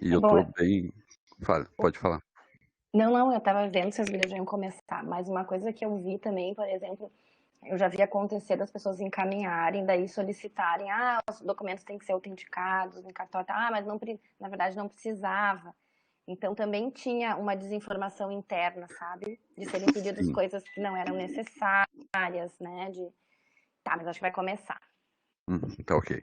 E eu Bom, tô bem. Fala, pode falar. não, eu tava vendo se as gurias já iam começar, mas uma coisa que eu vi também, por exemplo, eu já vi acontecer das pessoas encaminharem, daí solicitarem, os documentos têm que ser autenticados em cartório, mas não, na verdade não precisava. Então também tinha uma desinformação interna, sabe? De serem pedidas Sim. coisas que não eram necessárias, né? Tá, mas acho que vai começar. Tá ok.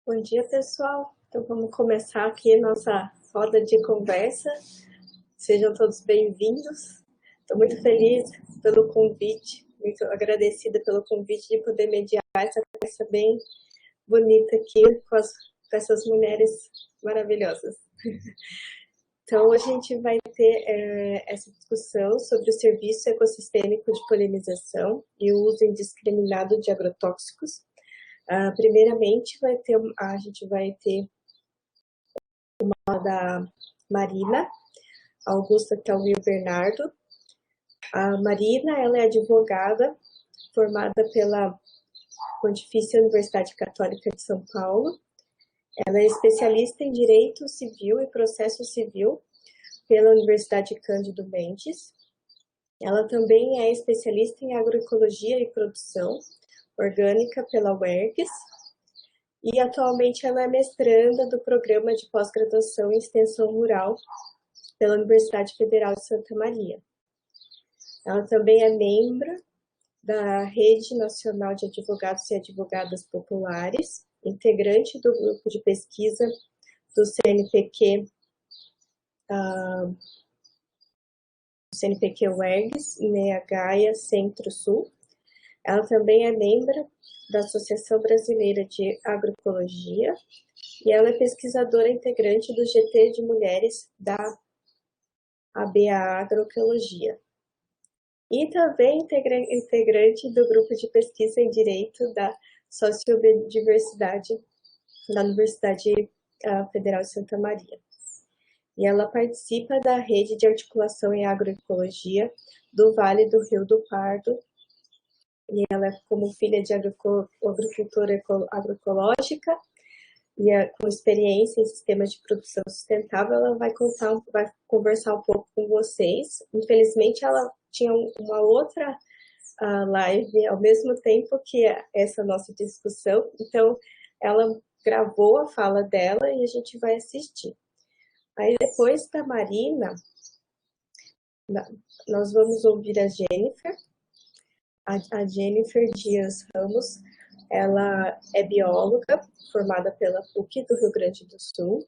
Bom dia, pessoal. Então, vamos começar aqui a nossa roda de conversa. Sejam todos bem-vindos. Estou muito feliz pelo convite, muito agradecida pelo convite de poder mediar essa conversa bem bonita aqui com essas mulheres maravilhosas. Então, hoje a gente vai ter essa discussão sobre o serviço ecossistêmico de polinização e o uso indiscriminado de agrotóxicos. Primeiramente, a gente vai ter uma da Marina Augusta Telmir Bernardo. A Marina, ela é advogada formada pela Pontifícia Universidade Católica de São Paulo. Ela é especialista em Direito Civil e Processo Civil pela Universidade Cândido Mendes. Ela também é especialista em Agroecologia e Produção Orgânica pela UERGS. E atualmente ela é mestranda do Programa de Pós-Graduação em Extensão Rural pela Universidade Federal de Santa Maria. Ela também é membro da Rede Nacional de Advogados e Advogadas Populares, integrante do grupo de pesquisa do CNPq UERGS, NEA Gaia Centro-Sul. Ela também é membro da Associação Brasileira de Agroecologia e ela é pesquisadora integrante do GT de Mulheres da ABA Agroecologia. E também integrante do grupo de pesquisa em Direito da Sociobiodiversidade da Universidade Federal de Santa Maria. E ela participa da rede de articulação em agroecologia do Vale do Rio do Pardo. E ela, como filha de agricultora agroecológica e com experiência em sistemas de produção sustentável, ela vai conversar um pouco com vocês. Infelizmente, ela tinha uma outra live ao mesmo tempo que essa nossa discussão, então ela gravou a fala dela e a gente vai assistir. Aí depois da Marina, nós vamos ouvir a Jennifer. A Jennifer Dias Ramos, ela é bióloga, formada pela PUC do Rio Grande do Sul.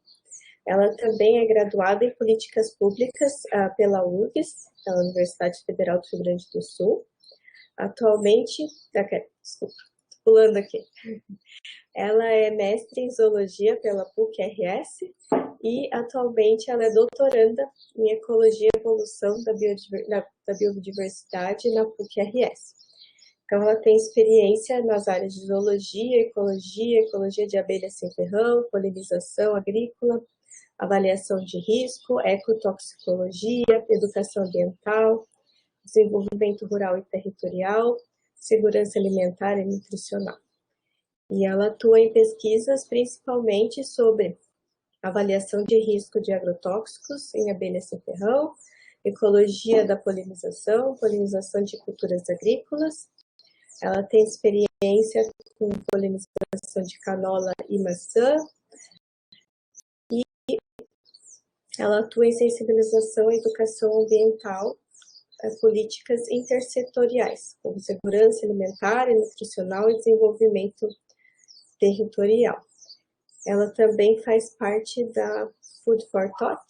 Ela também é graduada em Políticas Públicas pela UFES, pela Universidade Federal do Rio Grande do Sul. Atualmente, desculpa, pulando aqui. Ela é mestre em Zoologia pela PUC-RS e atualmente ela é doutoranda em Ecologia e Evolução da Biodiversidade na PUC-RS. Então, ela tem experiência nas áreas de zoologia, ecologia de abelhas sem ferrão, polinização agrícola, avaliação de risco, ecotoxicologia, educação ambiental, desenvolvimento rural e territorial, segurança alimentar e nutricional. E ela atua em pesquisas principalmente sobre avaliação de risco de agrotóxicos em abelhas sem ferrão, ecologia da polinização, polinização de culturas agrícolas. Ela tem experiência com polinização de canola e maçã. E ela atua em sensibilização e educação ambiental, políticas intersetoriais, como segurança alimentar e nutricional e desenvolvimento territorial. Ela também faz parte da Food for Thought.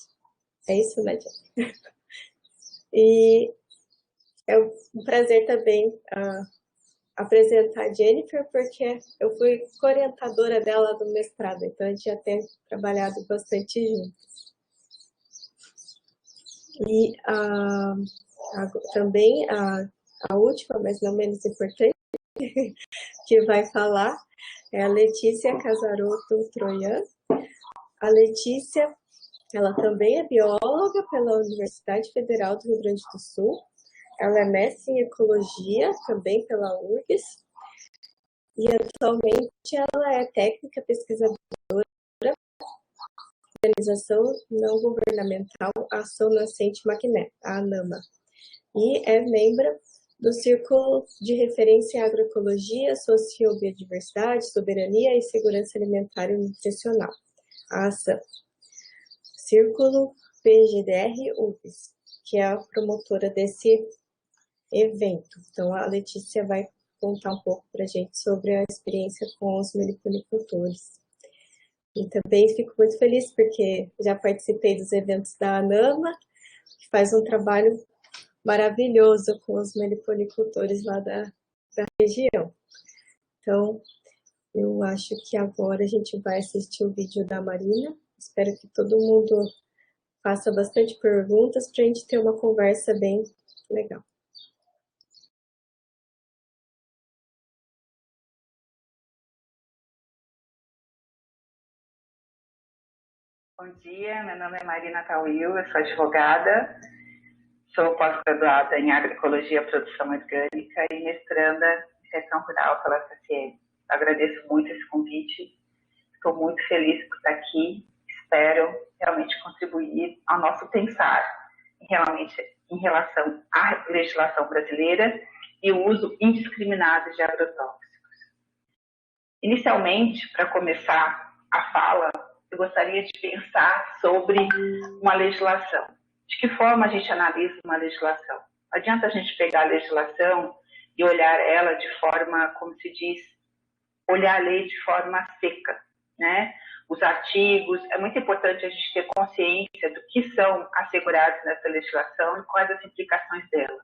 É isso, né, Jenny? E é um prazer também apresentar a Jennifer, porque eu fui co-orientadora dela do mestrado, então a gente já tem trabalhado bastante juntos. E também a última, mas não menos importante, que vai falar é a Letícia Casarotto Troian. A Letícia, ela também é bióloga pela Universidade Federal do Rio Grande do Sul. Ela é mestre em ecologia, também pela URGS. E atualmente ela é técnica pesquisadora da Organização Não Governamental Ação Nascente Maquiné, a ANAMA. E é membro do Círculo de Referência em Agroecologia, Sociobiodiversidade, Soberania e Segurança Alimentar e Nutricional, a ASAM. Círculo PGDR-UFES, que é a promotora desse evento. Então, a Letícia vai contar um pouco para a gente sobre a experiência com os meliponicultores. E também fico muito feliz porque já participei dos eventos da ANAMA, que faz um trabalho maravilhoso com os meliponicultores lá da região. Então, eu acho que agora a gente vai assistir o vídeo da Marina. Espero que todo mundo faça bastante perguntas para a gente ter uma conversa bem legal. Bom dia, meu nome é Marina Tauil, eu sou advogada, sou pós-graduada em Agroecologia e Produção Orgânica e mestranda em Extensão Rural pela FCM. Agradeço muito esse convite, estou muito feliz por estar aqui, espero realmente contribuir ao nosso pensar em relação à legislação brasileira e o uso indiscriminado de agrotóxicos. Inicialmente, para começar a fala, eu gostaria de pensar sobre uma legislação. De que forma a gente analisa uma legislação? Não adianta a gente pegar a legislação e olhar ela de forma, como se diz, olhar a lei de forma seca, né? Os artigos, é muito importante a gente ter consciência do que são assegurados nessa legislação e quais as implicações dela.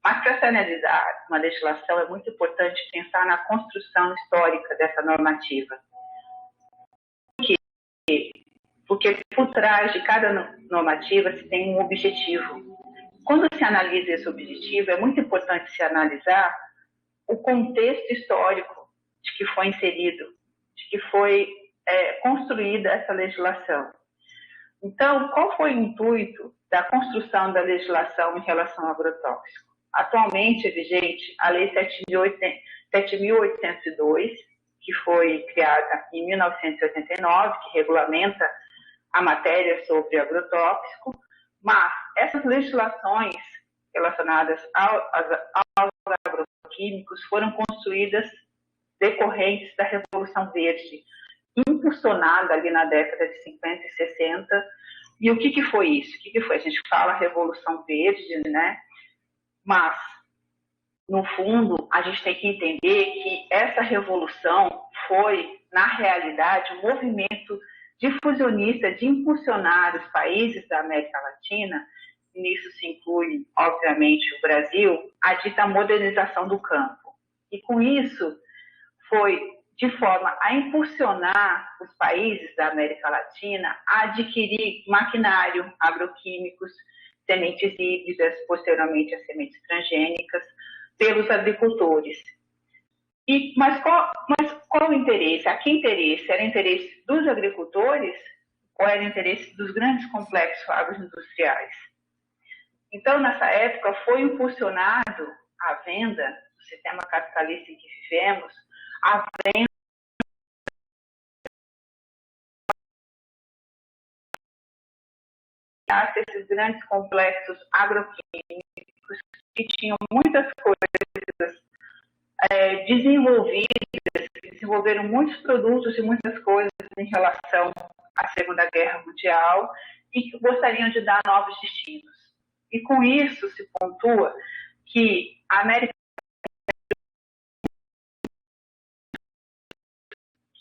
Mas para se analisar uma legislação, é muito importante pensar na construção histórica dessa normativa. Porque por trás de cada normativa se tem um objetivo. Quando se analisa esse objetivo, é muito importante se analisar o contexto histórico de que foi inserido, de que foi construída essa legislação. Então, qual foi o intuito da construção da legislação em relação ao agrotóxico? Atualmente é vigente a Lei 7.802, que foi criada em 1989, que regulamenta a matéria sobre agrotóxico, mas essas legislações relacionadas aos agroquímicos foram construídas decorrentes da Revolução Verde, impulsionada ali na década de 50 e 60. E o que foi isso? O que foi? A gente fala Revolução Verde, né? Mas, no fundo, a gente tem que entender que essa revolução foi, na realidade, um movimento difusionista de impulsionar os países da América Latina, e nisso se inclui, obviamente, o Brasil, a dita modernização do campo. E com isso, foi de forma a impulsionar os países da América Latina a adquirir maquinário, agroquímicos, sementes híbridas, posteriormente as sementes transgênicas, pelos agricultores. Mas qual o interesse? A que interesse? Era interesse dos agricultores ou era interesse dos grandes complexos agroindustriais? Então, nessa época, foi impulsionado a venda, no sistema capitalista em que vivemos, a venda esses grandes complexos agroquímicos que tinham muitas coisas desenvolveram muitos produtos e muitas coisas em relação à Segunda Guerra Mundial e que gostariam de dar novos destinos. E com isso se pontua que a América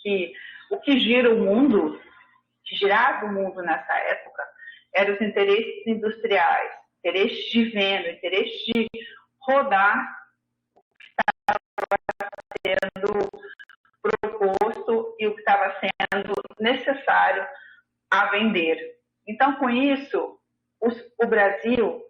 que o que gira o mundo, que girava o mundo nessa época, eram os interesses industriais, interesses de venda, interesses de rodar sendo proposto e o que estava sendo necessário a vender. Então, com isso, o Brasil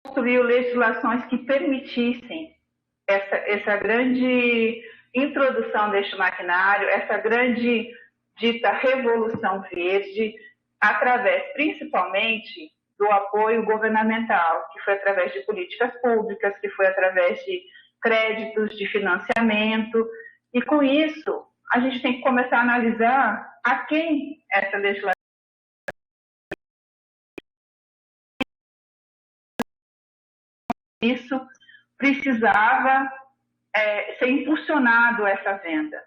construiu legislações que permitissem essa grande introdução deste maquinário, essa grande dita revolução verde, através principalmente do apoio governamental, que foi através de políticas públicas, que foi através de créditos, de financiamento, e com isso a gente tem que começar a analisar a quem essa legislação isso precisava ser impulsionado essa venda.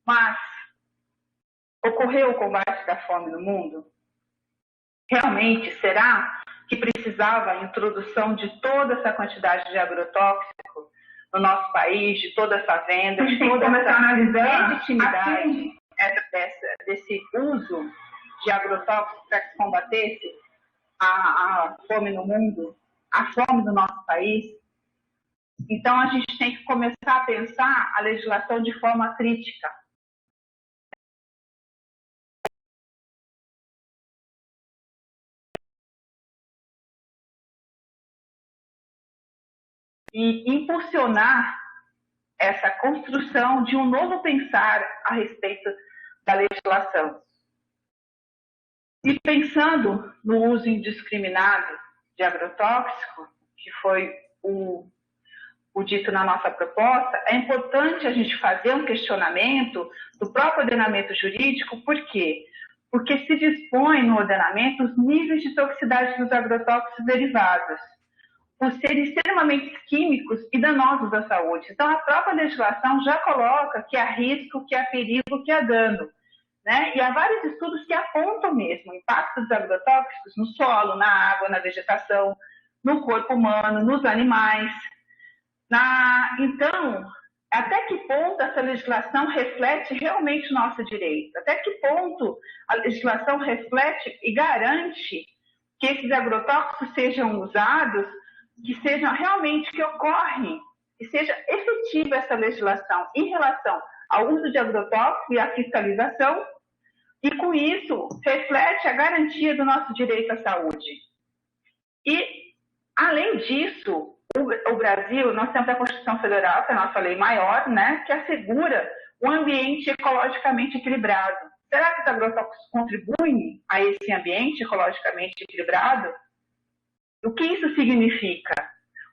Mas ocorreu o combate da fome no mundo? Realmente, será que precisava a introdução de toda essa quantidade de agrotóxico no nosso país, de toda essa venda, de toda essa legitimidade desse uso de agrotóxicos para que se combatesse a fome no mundo, a fome do nosso país? Então, a gente tem que começar a pensar a legislação de forma crítica. E impulsionar essa construção de um novo pensar a respeito da legislação. E pensando no uso indiscriminado de agrotóxico, que foi o dito na nossa proposta, é importante a gente fazer um questionamento do próprio ordenamento jurídico. Por quê? Porque se dispõe no ordenamento os níveis de toxicidade dos agrotóxicos derivados, por serem extremamente químicos e danosos à saúde. Então, a própria legislação já coloca que há risco, que há perigo, que há dano, né? E há vários estudos que apontam mesmo o impacto dos agrotóxicos no solo, na água, na vegetação, no corpo humano, nos animais. Então, até que ponto essa legislação reflete realmente o nosso direito? Até que ponto a legislação reflete e garante que esses agrotóxicos sejam usados, que sejam realmente, que ocorrem, que seja efetiva essa legislação em relação ao uso de agrotóxicos e à fiscalização, e com isso reflete a garantia do nosso direito à saúde. E, além disso, o Brasil, nós temos a Constituição Federal, que é a nossa lei maior, né, que assegura um ambiente ecologicamente equilibrado. Será que os agrotóxicos contribuem a esse ambiente ecologicamente equilibrado? O que isso significa?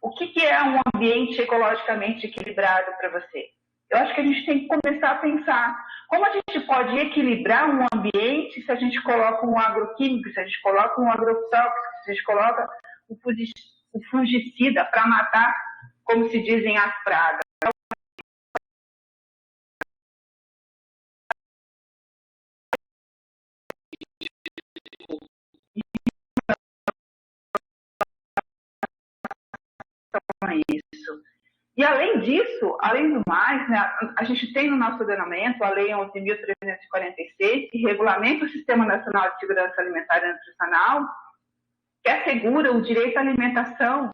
O que é um ambiente ecologicamente equilibrado para você? Eu acho que a gente tem que começar a pensar como a gente pode equilibrar um ambiente se a gente coloca um agroquímico, se a gente coloca um agrotóxico, se a gente coloca o fungicida para matar, como se dizem, as pragas. Isso. E além disso, além do mais, né, a gente tem no nosso ordenamento a Lei 11.346, que regulamenta o Sistema Nacional de Segurança Alimentar e Nutricional, que assegura o direito à alimentação,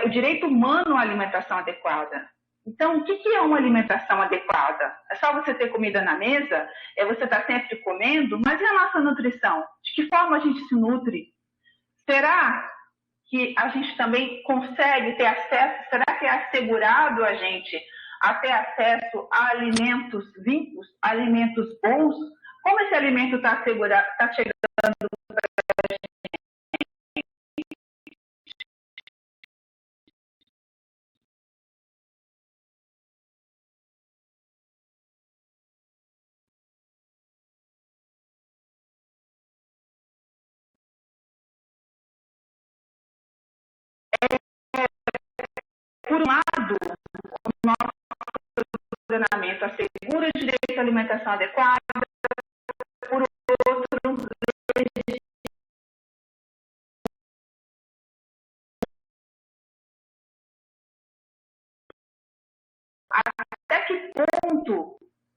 o direito humano à alimentação adequada. Então, o que é uma alimentação adequada? É só você ter comida na mesa? É você estar sempre comendo? Mas e a nossa nutrição? De que forma a gente se nutre? Será que a gente também consegue ter acesso? Será que é assegurado a gente a ter acesso a alimentos limpos, alimentos bons? Como esse alimento está chegando para a gente? Por um lado, o nosso ordenamento assegura o direito à alimentação adequada, por outro,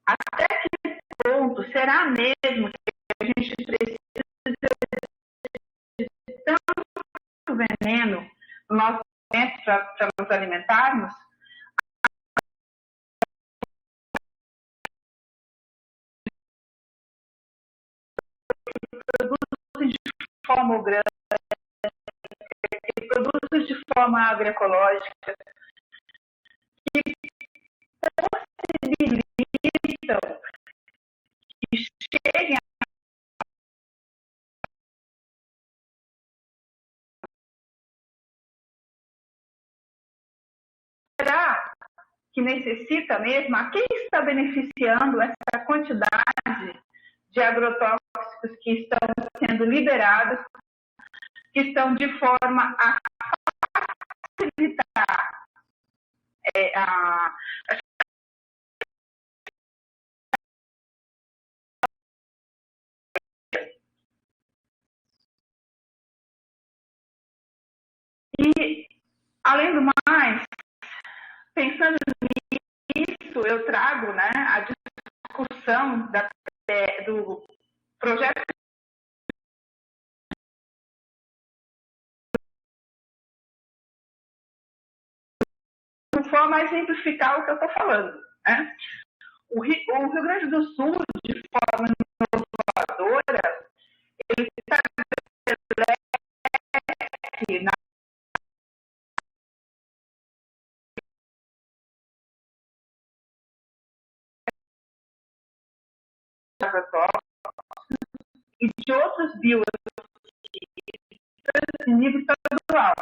até que ponto será mesmo que a gente precisa de tanto veneno no nosso alimento para nos alimentarmos, produtos de forma orgânica, produtos de forma agroecológica, que possibilitam que cheguem a que necessita mesmo, a quem está beneficiando essa quantidade de agrotóxicos que estão sendo liberados, que estão de forma a facilitar E, além do mais, pensando nisso, eu trago, né, a discussão do projeto de forma a exemplificar o que eu estou falando. Né? O Rio Grande do Sul, de forma inovadora, ele estabelece na e de outros bioenergistas em nível estadual.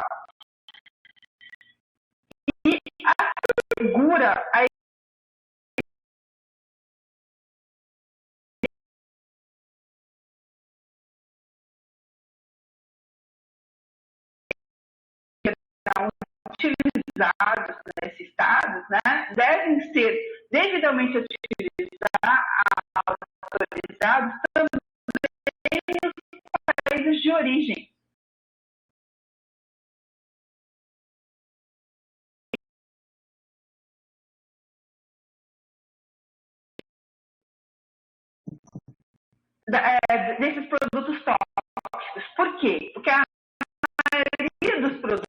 E assegura a utilizados nesses estados, né, devem ser devidamente autorizados também nos países de origem. Desses produtos tóxicos. Por quê? Porque a maioria dos produtos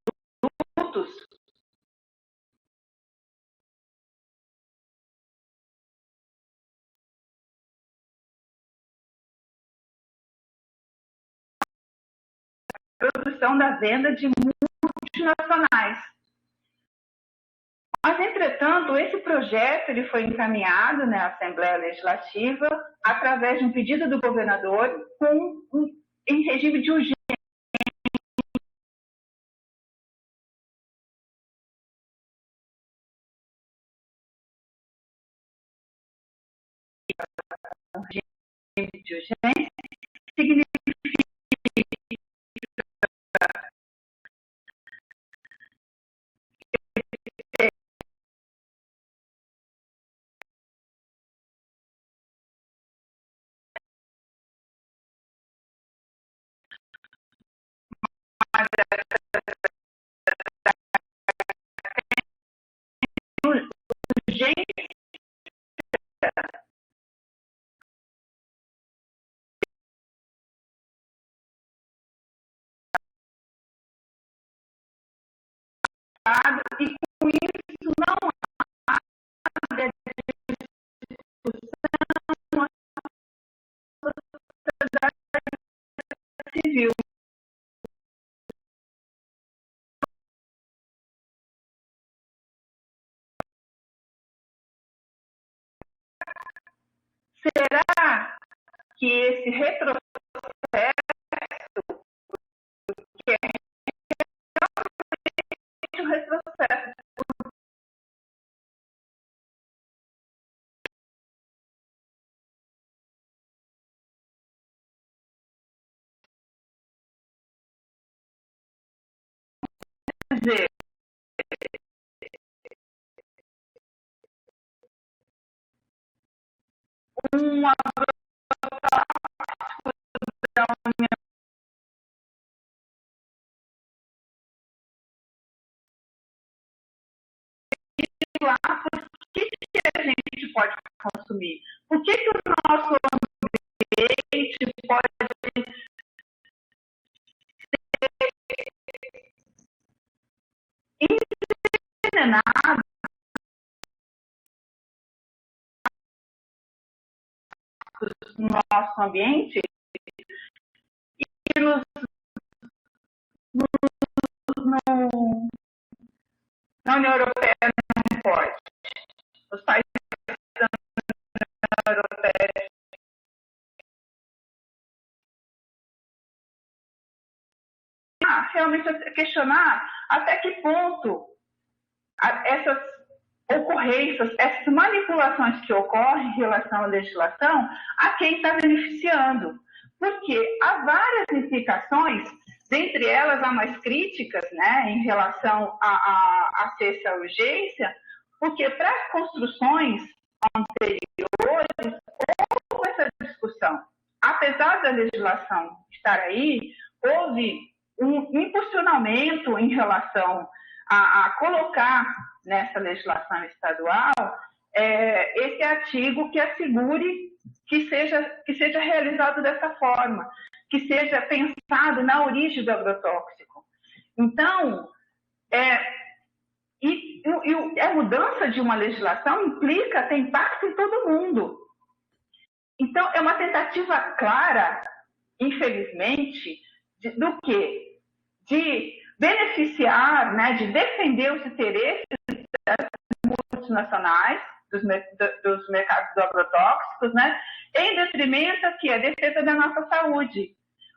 produção da venda de multinacionais. Mas, entretanto, esse projeto ele foi encaminhado na Assembleia Legislativa através de um pedido do governador em regime de urgência. De urgência significa urgência e com isso não há discussão na sociedade civil. Será que esse retrocesso, que é realmente um retrocesso, quer dizer, um agrotóxico da União lá, por que a gente pode consumir? Por que o nosso ambiente pode no nosso ambiente e na União Europeia não pode. Os países da União Europeia realmente questionar até que ponto essas ocorrências, essas manipulações que ocorrem em relação à legislação, a quem está beneficiando. Porque há várias implicações, dentre elas há mais críticas, né, em relação a essa urgência, porque para as construções anteriores houve essa discussão. Apesar da legislação estar aí, houve um impulsionamento em relação a colocar nessa legislação estadual esse artigo que assegure que seja realizado dessa forma, que seja pensado na origem do agrotóxico. Então, a mudança de uma legislação tem impacto em todo mundo. Então, é uma tentativa clara, infelizmente, do quê? De beneficiar, né, de defender os interesses das multinacionais, dos mercados agrotóxicos, né, em detrimento aqui a defesa da nossa saúde.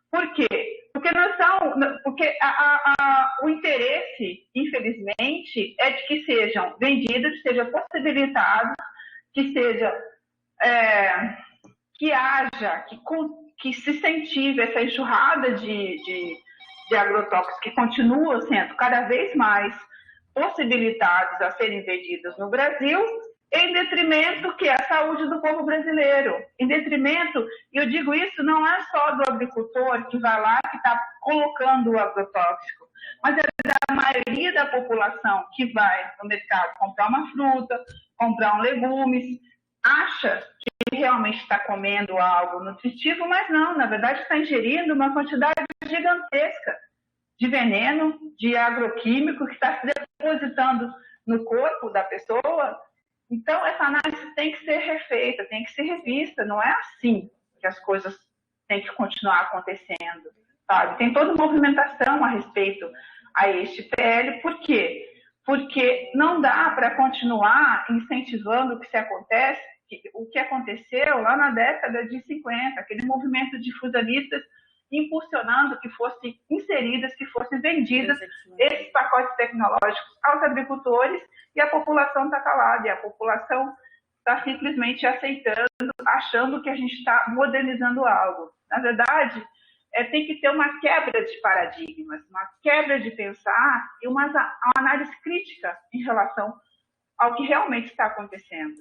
Por quê? Porque o interesse, infelizmente, é de que sejam vendidos, seja possibilitado, que seja que haja, que se incentive essa enxurrada de agrotóxicos que continuam sendo cada vez mais possibilitados a serem vendidos no Brasil, em detrimento que é a saúde do povo brasileiro. Em detrimento, e eu digo isso, não é só do agricultor que vai lá, que está colocando o agrotóxico, mas é da maioria da população que vai no mercado comprar uma fruta, comprar um legumes, acha que realmente está comendo algo nutritivo, mas não, na verdade está ingerindo uma quantidade gigantesca de veneno, de agroquímico que está se depositando no corpo da pessoa. Então, essa análise tem que ser refeita, tem que ser revista, não é assim que as coisas têm que continuar acontecendo, sabe? Tem toda uma movimentação a respeito a este PL, por quê? Porque não dá para continuar incentivando o que aconteceu lá na década de 50, aquele movimento de fusionistas impulsionando que fossem inseridas, que fossem vendidas esses pacotes tecnológicos aos agricultores, e a população está calada, e a população está simplesmente aceitando, achando que a gente está modernizando algo. Na verdade, tem que ter uma quebra de paradigmas, uma quebra de pensar e uma análise crítica em relação ao que realmente está acontecendo.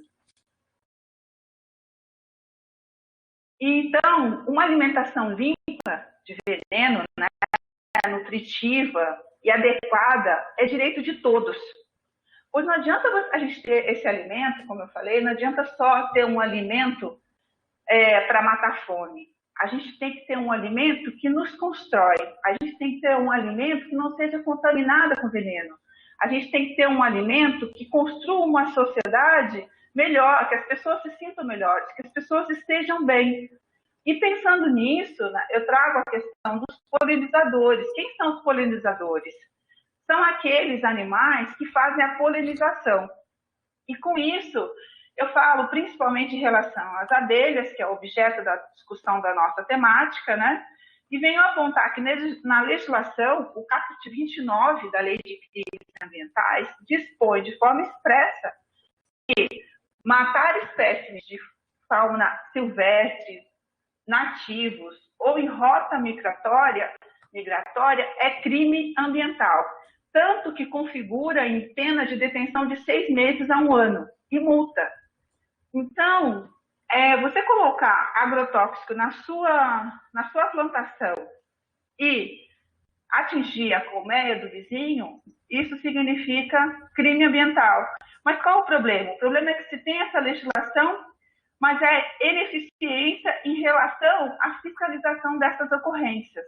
Então, uma alimentação limpa de veneno, né, nutritiva e adequada é direito de todos. Pois não adianta a gente ter esse alimento, como eu falei, não adianta só ter um alimento para matar fome. A gente tem que ter um alimento que nos constrói. A gente tem que ter um alimento que não seja contaminado com veneno. A gente tem que ter um alimento que construa uma sociedade melhor, que as pessoas se sintam melhores, que as pessoas estejam bem. E pensando nisso, né, eu trago a questão dos polinizadores. Quem são os polinizadores? São aqueles animais que fazem a polinização. E com isso, eu falo principalmente em relação às abelhas, que é o objeto da discussão da nossa temática, né? E venho apontar que na legislação, o caput 29 da Lei de Crimes Ambientais dispõe de forma expressa que matar espécies de fauna silvestre, nativos ou em rota migratória é crime ambiental, tanto que configura em pena de detenção de 6 meses a 1 ano e multa. Então, você colocar agrotóxico na sua plantação e atingir a colmeia do vizinho, isso significa crime ambiental. Mas qual o problema? O problema é que se tem essa legislação, mas é ineficiência em relação à fiscalização dessas ocorrências.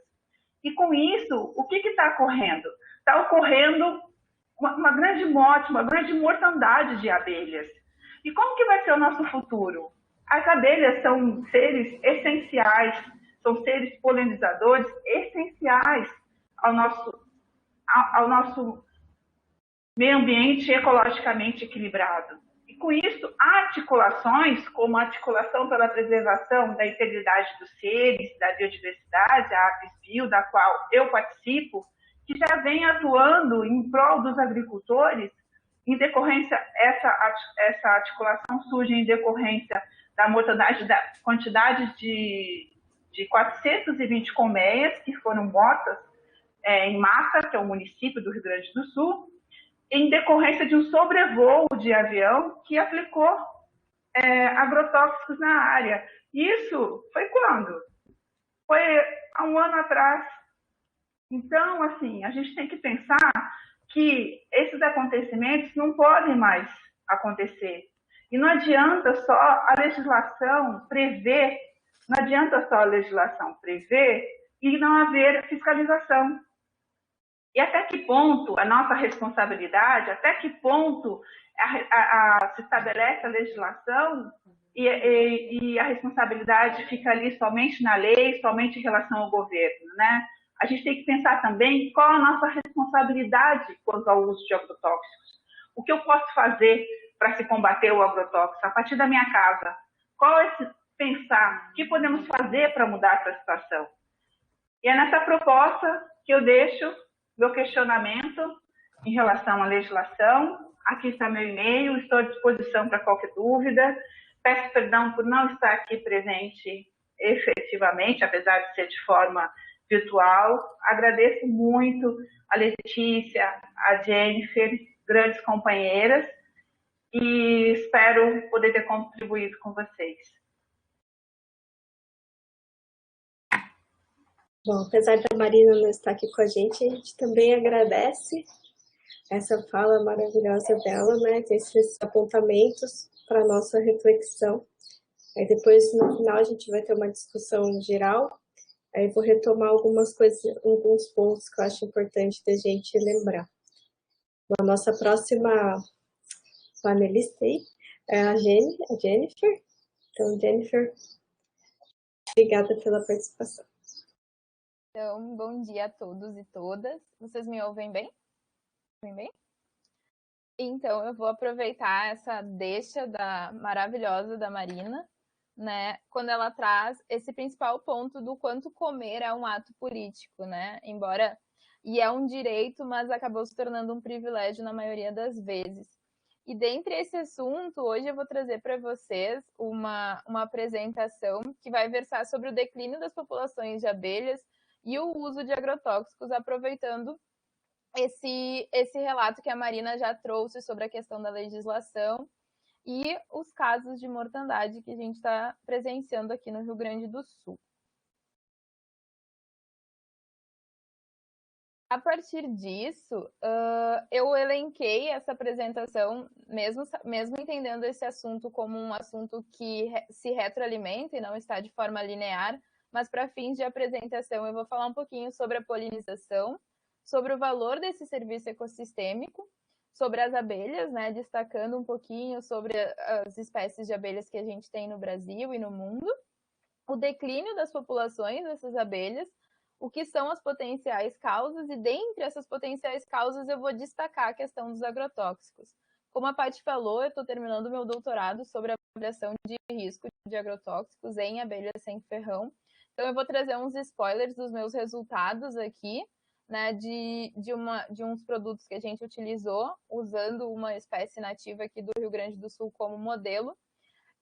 E com isso, o que está ocorrendo? Está ocorrendo uma grande morte, uma grande mortandade de abelhas. E como que vai ser o nosso futuro? As abelhas são seres essenciais, são seres polinizadores essenciais ao nosso meio ambiente ecologicamente equilibrado. E com isso, há articulações, como a articulação pela preservação da integridade dos seres, da biodiversidade, a APES-Bio, da qual eu participo, que já vem atuando em prol dos agricultores. Em decorrência, essa articulação surge em decorrência da mortandade, da quantidade de 420 colmeias que foram mortas em Mata, que é o município do Rio Grande do Sul, em decorrência de um sobrevoo de avião que aplicou agrotóxicos na área. Isso foi quando? Foi há um ano atrás. Então, assim, a gente tem que pensar que esses acontecimentos não podem mais acontecer. E não adianta só a legislação prever, e não haver fiscalização. E até que ponto a nossa responsabilidade, até que ponto se estabelece a legislação e a responsabilidade fica ali somente na lei, somente em relação ao governo, né? A gente tem que pensar também qual a nossa responsabilidade quanto ao uso de agrotóxicos. O que eu posso fazer para se combater o agrotóxico a partir da minha casa? Qual é pensar o que podemos fazer para mudar essa situação? E é nessa proposta que eu deixo meu questionamento em relação à legislação. Aqui está meu e-mail, estou à disposição para qualquer dúvida. Peço perdão por não estar aqui presente efetivamente, apesar de ser de forma virtual. Agradeço muito a Letícia, a Jennifer, grandes companheiras, e espero poder ter contribuído com vocês. Bom, apesar da Marina não estar aqui com a gente também agradece essa fala maravilhosa dela, né? Esses apontamentos para nossa reflexão. Aí depois, no final, a gente vai ter uma discussão geral. Aí vou retomar algumas coisas, alguns pontos que eu acho importante da gente lembrar. A nossa próxima panelista aí é a Jennifer. Então, Jennifer, obrigada pela participação. Então, bom dia a todos e todas. Vocês me ouvem bem? Então, eu vou aproveitar essa deixa maravilhosa da Marina, né, quando ela traz esse principal ponto do quanto comer é um ato político, né? E é um direito, mas acabou se tornando um privilégio na maioria das vezes. E dentre esse assunto, hoje eu vou trazer para vocês uma apresentação que vai versar sobre o declínio das populações de abelhas e o uso de agrotóxicos, aproveitando esse relato que a Marina já trouxe sobre a questão da legislação e os casos de mortandade que a gente está presenciando aqui no Rio Grande do Sul. A partir disso, eu elenquei essa apresentação, mesmo entendendo esse assunto como um assunto que se retroalimenta e não está de forma linear, mas para fins de apresentação eu vou falar um pouquinho sobre a polinização, sobre o valor desse serviço ecossistêmico, sobre as abelhas, né, destacando um pouquinho sobre as espécies de abelhas que a gente tem no Brasil e no mundo, o declínio das populações dessas abelhas, o que são as potenciais causas, e dentre essas potenciais causas eu vou destacar a questão dos agrotóxicos. Como a Paty falou, eu estou terminando meu doutorado sobre a avaliação de risco de agrotóxicos em abelhas sem ferrão. Então eu vou trazer uns spoilers dos meus resultados aqui, né, de uns produtos que a gente utilizou, usando uma espécie nativa aqui do Rio Grande do Sul como modelo.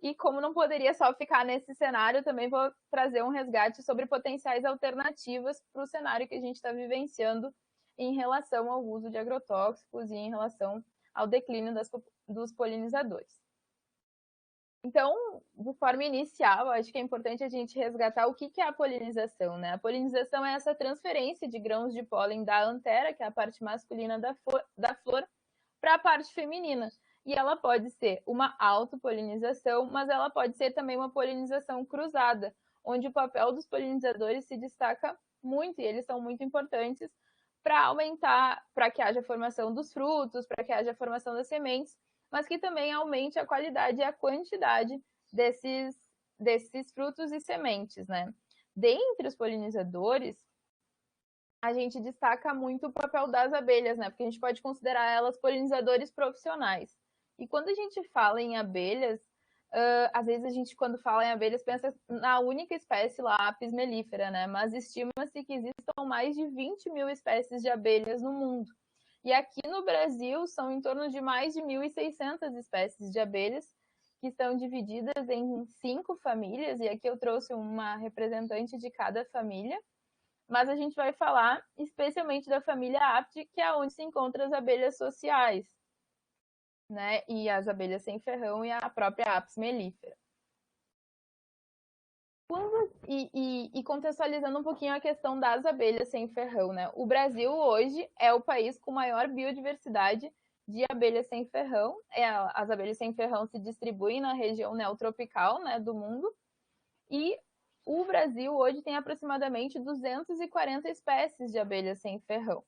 E como não poderia só ficar nesse cenário, também vou trazer um resgate sobre potenciais alternativas para o cenário que a gente está vivenciando em relação ao uso de agrotóxicos e em relação ao declínio dos polinizadores. Então, de forma inicial, acho que é importante a gente resgatar o que é a polinização, né? A polinização é essa transferência de grãos de pólen da antera, que é a parte masculina da flor, para a parte feminina. E ela pode ser uma autopolinização, mas ela pode ser também uma polinização cruzada, onde o papel dos polinizadores se destaca muito, e eles são muito importantes para aumentar, para que haja formação dos frutos, para que haja formação das sementes, mas que também aumente a qualidade e a quantidade desses frutos e sementes, né? Dentre os polinizadores, a gente destaca muito o papel das abelhas, né? Porque a gente pode considerar elas polinizadores profissionais. E quando a gente fala em abelhas, às vezes a gente, quando fala em abelhas, pensa na única espécie lá, Apis mellifera, né? Mas estima-se que existam mais de 20 mil espécies de abelhas no mundo. E aqui no Brasil são em torno de mais de 1.600 espécies de abelhas, que estão divididas em 5 famílias, e aqui eu trouxe uma representante de cada família. Mas a gente vai falar especialmente da família Apidae, que é onde se encontram as abelhas sociais, né? E as abelhas sem ferrão e a própria Apis mellifera. E contextualizando um pouquinho a questão das abelhas sem ferrão, né? O Brasil hoje é o país com maior biodiversidade de abelhas sem ferrão. As abelhas sem ferrão se distribuem na região neotropical, né, do mundo. E o Brasil hoje tem aproximadamente 240 espécies de abelhas sem ferrão.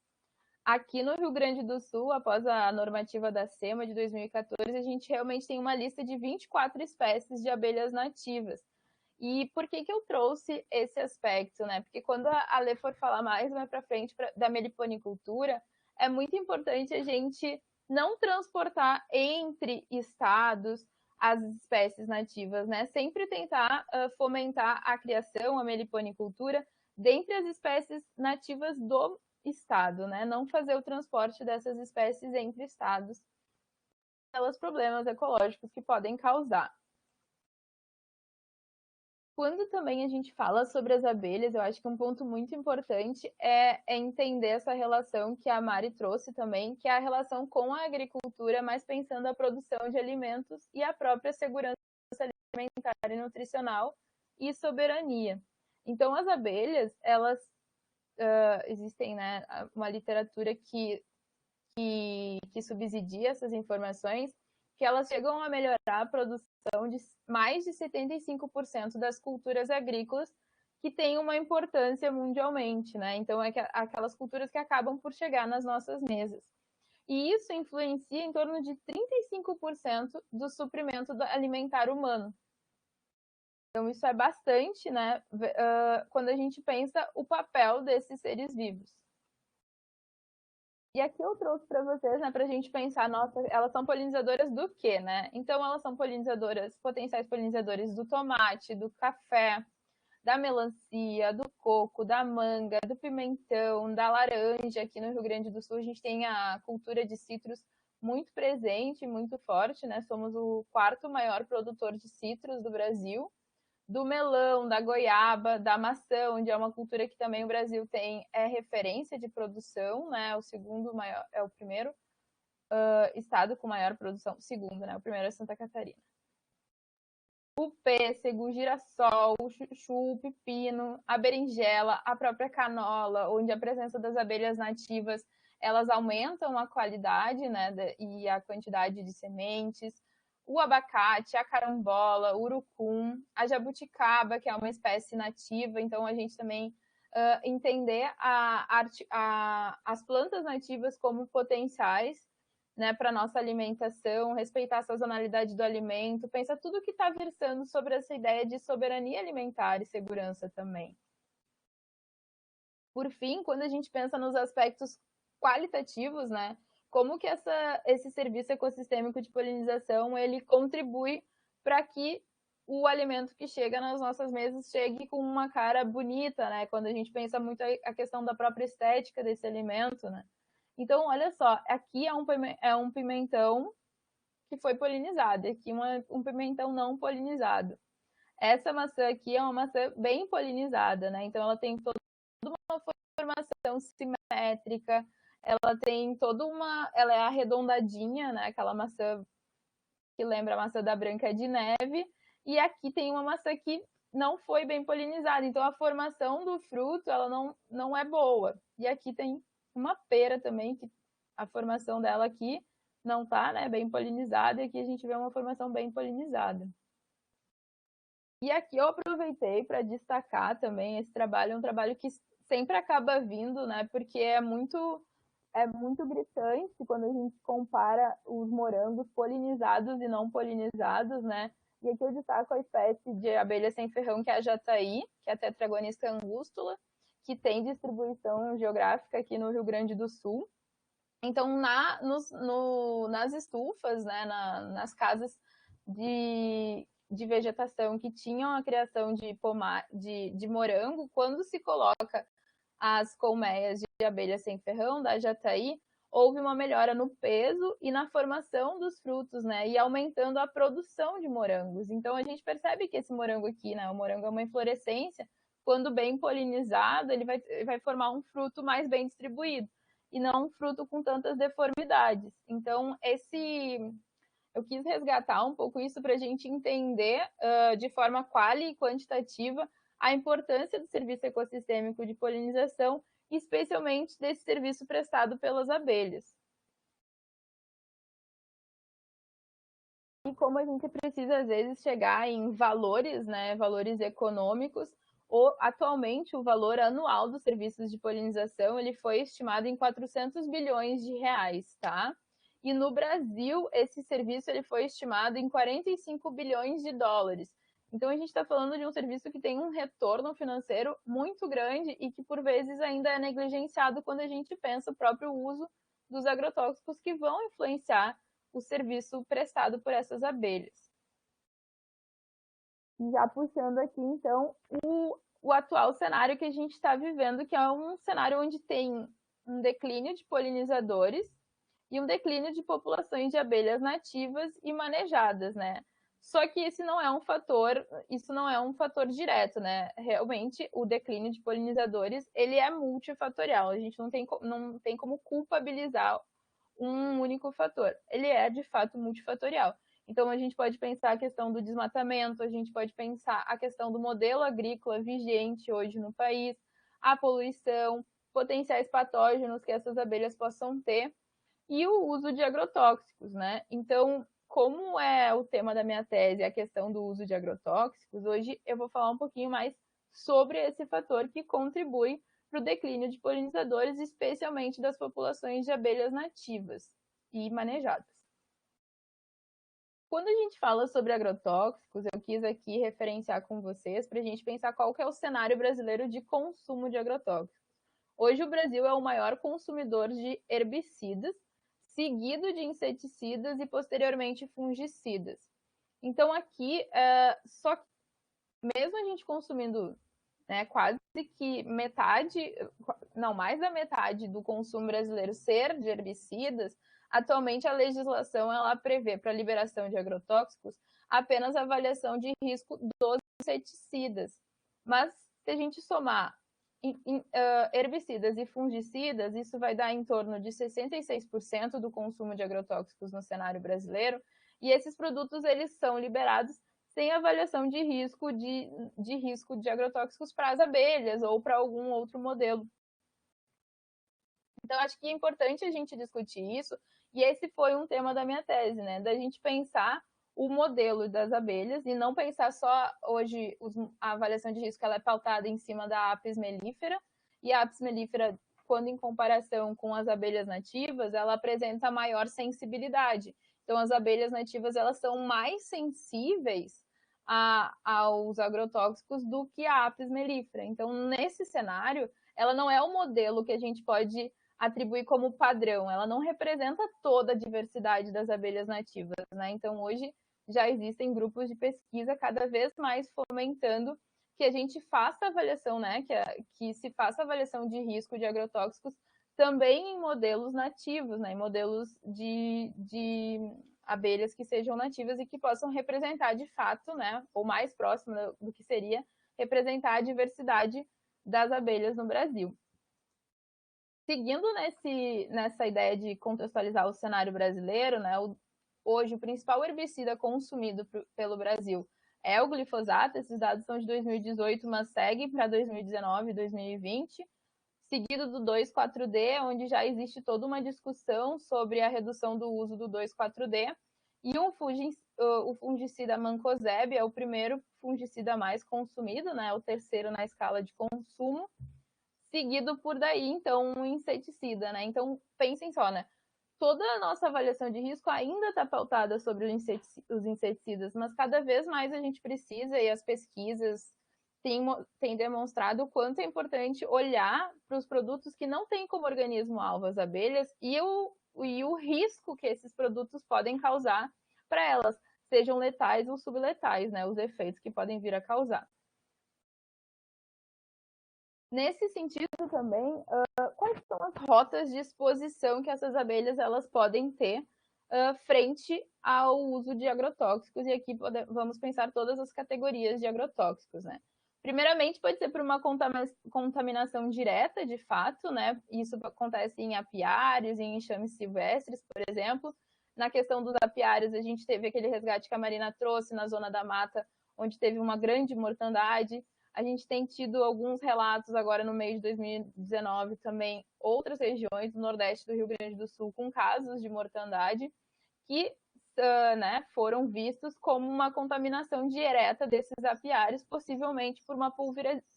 Aqui no Rio Grande do Sul, após a normativa da SEMA de 2014, a gente realmente tem uma lista de 24 espécies de abelhas nativas. E por que eu trouxe esse aspecto, né? Porque quando a Lê for falar mais para frente da meliponicultura, é muito importante a gente não transportar entre estados as espécies nativas, né? Sempre tentar fomentar a criação, a meliponicultura, dentre as espécies nativas do estado, né? Não fazer o transporte dessas espécies entre estados, pelos problemas ecológicos que podem causar. Quando também a gente fala sobre as abelhas, eu acho que um ponto muito importante é entender essa relação que a Mari trouxe também, que é a relação com a agricultura, mas pensando a produção de alimentos e a própria segurança alimentar e nutricional e soberania. Então, as abelhas, elas existem, né, uma literatura que subsidia essas informações, que elas chegam a melhorar a produção de mais de 75% das culturas agrícolas que têm uma importância mundialmente, né? Então, é aquelas culturas que acabam por chegar nas nossas mesas. E isso influencia em torno de 35% do suprimento alimentar humano. Então, isso é bastante, né? Quando a gente pensa o papel desses seres vivos. E aqui eu trouxe para vocês, né, para a gente pensar, nossa, elas são polinizadoras do quê, né? Então, elas são potenciais polinizadores do tomate, do café, da melancia, do coco, da manga, do pimentão, da laranja. Aqui no Rio Grande do Sul, a gente tem a cultura de citros muito presente, muito forte, né? Somos o 4º maior produtor de citros do Brasil. Do melão, da goiaba, da maçã, onde é uma cultura que também o Brasil tem referência de produção, né? O segundo maior, é o primeiro estado com maior produção, segundo, né? O primeiro é Santa Catarina. O pêssego, o girassol, o chuchu, o pepino, a berinjela, a própria canola, onde a presença das abelhas nativas, elas aumentam a qualidade, né? E a quantidade de sementes. O abacate, a carambola, o urucum, a jabuticaba, que é uma espécie nativa, então a gente também entender as plantas nativas como potenciais, né, para nossa alimentação, respeitar a sazonalidade do alimento, pensa tudo que está versando sobre essa ideia de soberania alimentar e segurança também. Por fim, quando a gente pensa nos aspectos qualitativos, né, como que esse serviço ecossistêmico de polinização ele contribui para que o alimento que chega nas nossas mesas chegue com uma cara bonita, né? Quando a gente pensa muito a questão da própria estética desse alimento, né? Então, olha só, aqui é um pimentão que foi polinizado, aqui um pimentão não polinizado. Essa maçã aqui é uma maçã bem polinizada, né? Então, ela tem toda uma formação simétrica, ela tem ela é arredondadinha, né? Aquela maçã que lembra a maçã da Branca de Neve. E aqui tem uma maçã que não foi bem polinizada. Então, a formação do fruto, ela não é boa. E aqui tem uma pera também, que a formação dela aqui não tá, né, bem polinizada. E aqui a gente vê uma formação bem polinizada. E aqui eu aproveitei para destacar também esse trabalho. É um trabalho que sempre acaba vindo, né? Porque é muito gritante quando a gente compara os morangos polinizados e não polinizados, né? E aqui eu destaco a espécie de abelha sem ferrão, que é a jataí, que é a Tetragonista angustula, que tem distribuição geográfica aqui no Rio Grande do Sul. Então, nas estufas, né, nas casas de vegetação que tinham a criação de morango, quando se coloca as colmeias de abelha sem ferrão, da jataí, houve uma melhora no peso e na formação dos frutos, né, e aumentando a produção de morangos. Então, a gente percebe que esse morango aqui, né, o morango é uma inflorescência, quando bem polinizado, ele vai formar um fruto mais bem distribuído e não um fruto com tantas deformidades. Então, eu quis resgatar um pouco isso para a gente entender de forma quali e quantitativa a importância do serviço ecossistêmico de polinização, especialmente desse serviço prestado pelas abelhas. E como a gente precisa, às vezes, chegar em valores, né, valores econômicos, atualmente o valor anual dos serviços de polinização ele foi estimado em 400 bilhões de reais, tá? E no Brasil, esse serviço ele foi estimado em 45 bilhões de dólares. Então, a gente está falando de um serviço que tem um retorno financeiro muito grande e que, por vezes, ainda é negligenciado quando a gente pensa o próprio uso dos agrotóxicos que vão influenciar o serviço prestado por essas abelhas. Já puxando aqui, então, o atual cenário que a gente está vivendo, que é um cenário onde tem um declínio de polinizadores e um declínio de populações de abelhas nativas e manejadas, né? Só que isso não é um fator direto, né? Realmente, o declínio de polinizadores, ele é multifatorial. A gente não tem como culpabilizar um único fator. Ele é, de fato, multifatorial. Então, a gente pode pensar a questão do desmatamento, a gente pode pensar a questão do modelo agrícola vigente hoje no país, a poluição, potenciais patógenos que essas abelhas possam ter, e o uso de agrotóxicos, né? Então, como é o tema da minha tese, a questão do uso de agrotóxicos, hoje eu vou falar um pouquinho mais sobre esse fator que contribui para o declínio de polinizadores, especialmente das populações de abelhas nativas e manejadas. Quando a gente fala sobre agrotóxicos, eu quis aqui referenciar com vocês para a gente pensar qual que é o cenário brasileiro de consumo de agrotóxicos. Hoje o Brasil é o maior consumidor de herbicidas, seguido de inseticidas e posteriormente fungicidas. Então aqui, só que mesmo a gente consumindo, né, quase que metade, não, mais da metade do consumo brasileiro ser de herbicidas, atualmente a legislação ela prevê para a liberação de agrotóxicos apenas a avaliação de risco dos inseticidas. Mas se a gente somar herbicidas e fungicidas, isso vai dar em torno de 66% do consumo de agrotóxicos no cenário brasileiro, e esses produtos eles são liberados sem avaliação de risco de agrotóxicos para as abelhas ou para algum outro modelo. Então, acho que é importante a gente discutir isso, e esse foi um tema da minha tese, né? Da gente pensar o modelo das abelhas e não pensar só hoje a avaliação de risco ela é pautada em cima da Apis mellifera, e a Apis mellifera, quando em comparação com as abelhas nativas, ela apresenta maior sensibilidade. Então, as abelhas nativas elas são mais sensíveis aos agrotóxicos do que a Apis mellifera. Então, nesse cenário, ela não é o modelo que a gente pode atribuir como padrão, ela não representa toda a diversidade das abelhas nativas, né? Então, hoje já existem grupos de pesquisa cada vez mais fomentando que a gente faça avaliação, né? Que se faça avaliação de risco de agrotóxicos também em modelos nativos, né? Em modelos de abelhas que sejam nativas e que possam representar de fato, né? Ou mais próximo do que seria representar a diversidade das abelhas no Brasil. Seguindo nessa ideia de contextualizar o cenário brasileiro, né, hoje o principal herbicida consumido pelo Brasil é o glifosato. Esses dados são de 2018, mas seguem para 2019 e 2020, seguido do 2,4-D, onde já existe toda uma discussão sobre a redução do uso do 2,4-D, e o fungicida mancozeb é o primeiro fungicida mais consumido, né, o terceiro na escala de consumo, seguido por daí, então, um inseticida, né? Então, pensem só, né? toda a nossa avaliação de risco ainda está pautada sobre os inseticidas, mas cada vez mais a gente precisa, e as pesquisas têm demonstrado o quanto é importante olhar para os produtos que não têm como organismo-alvo as abelhas e o risco que esses produtos podem causar para elas, sejam letais ou subletais, né? Os efeitos que podem vir a causar. Nesse sentido também, quais são as rotas de exposição que essas abelhas elas podem ter frente ao uso de agrotóxicos? E aqui vamos pensar todas as categorias de agrotóxicos, né? Primeiramente, pode ser por uma contaminação direta, de fato, né? Isso acontece em apiários, em enxames silvestres, por exemplo. Na questão dos apiários, a gente teve aquele resgate que a Marina trouxe na zona da mata, onde teve uma grande mortandade. A gente tem tido alguns relatos agora no mês de 2019 também, outras regiões do Nordeste do Rio Grande do Sul com casos de mortandade que né, foram vistos como uma contaminação direta desses apiários, possivelmente por uma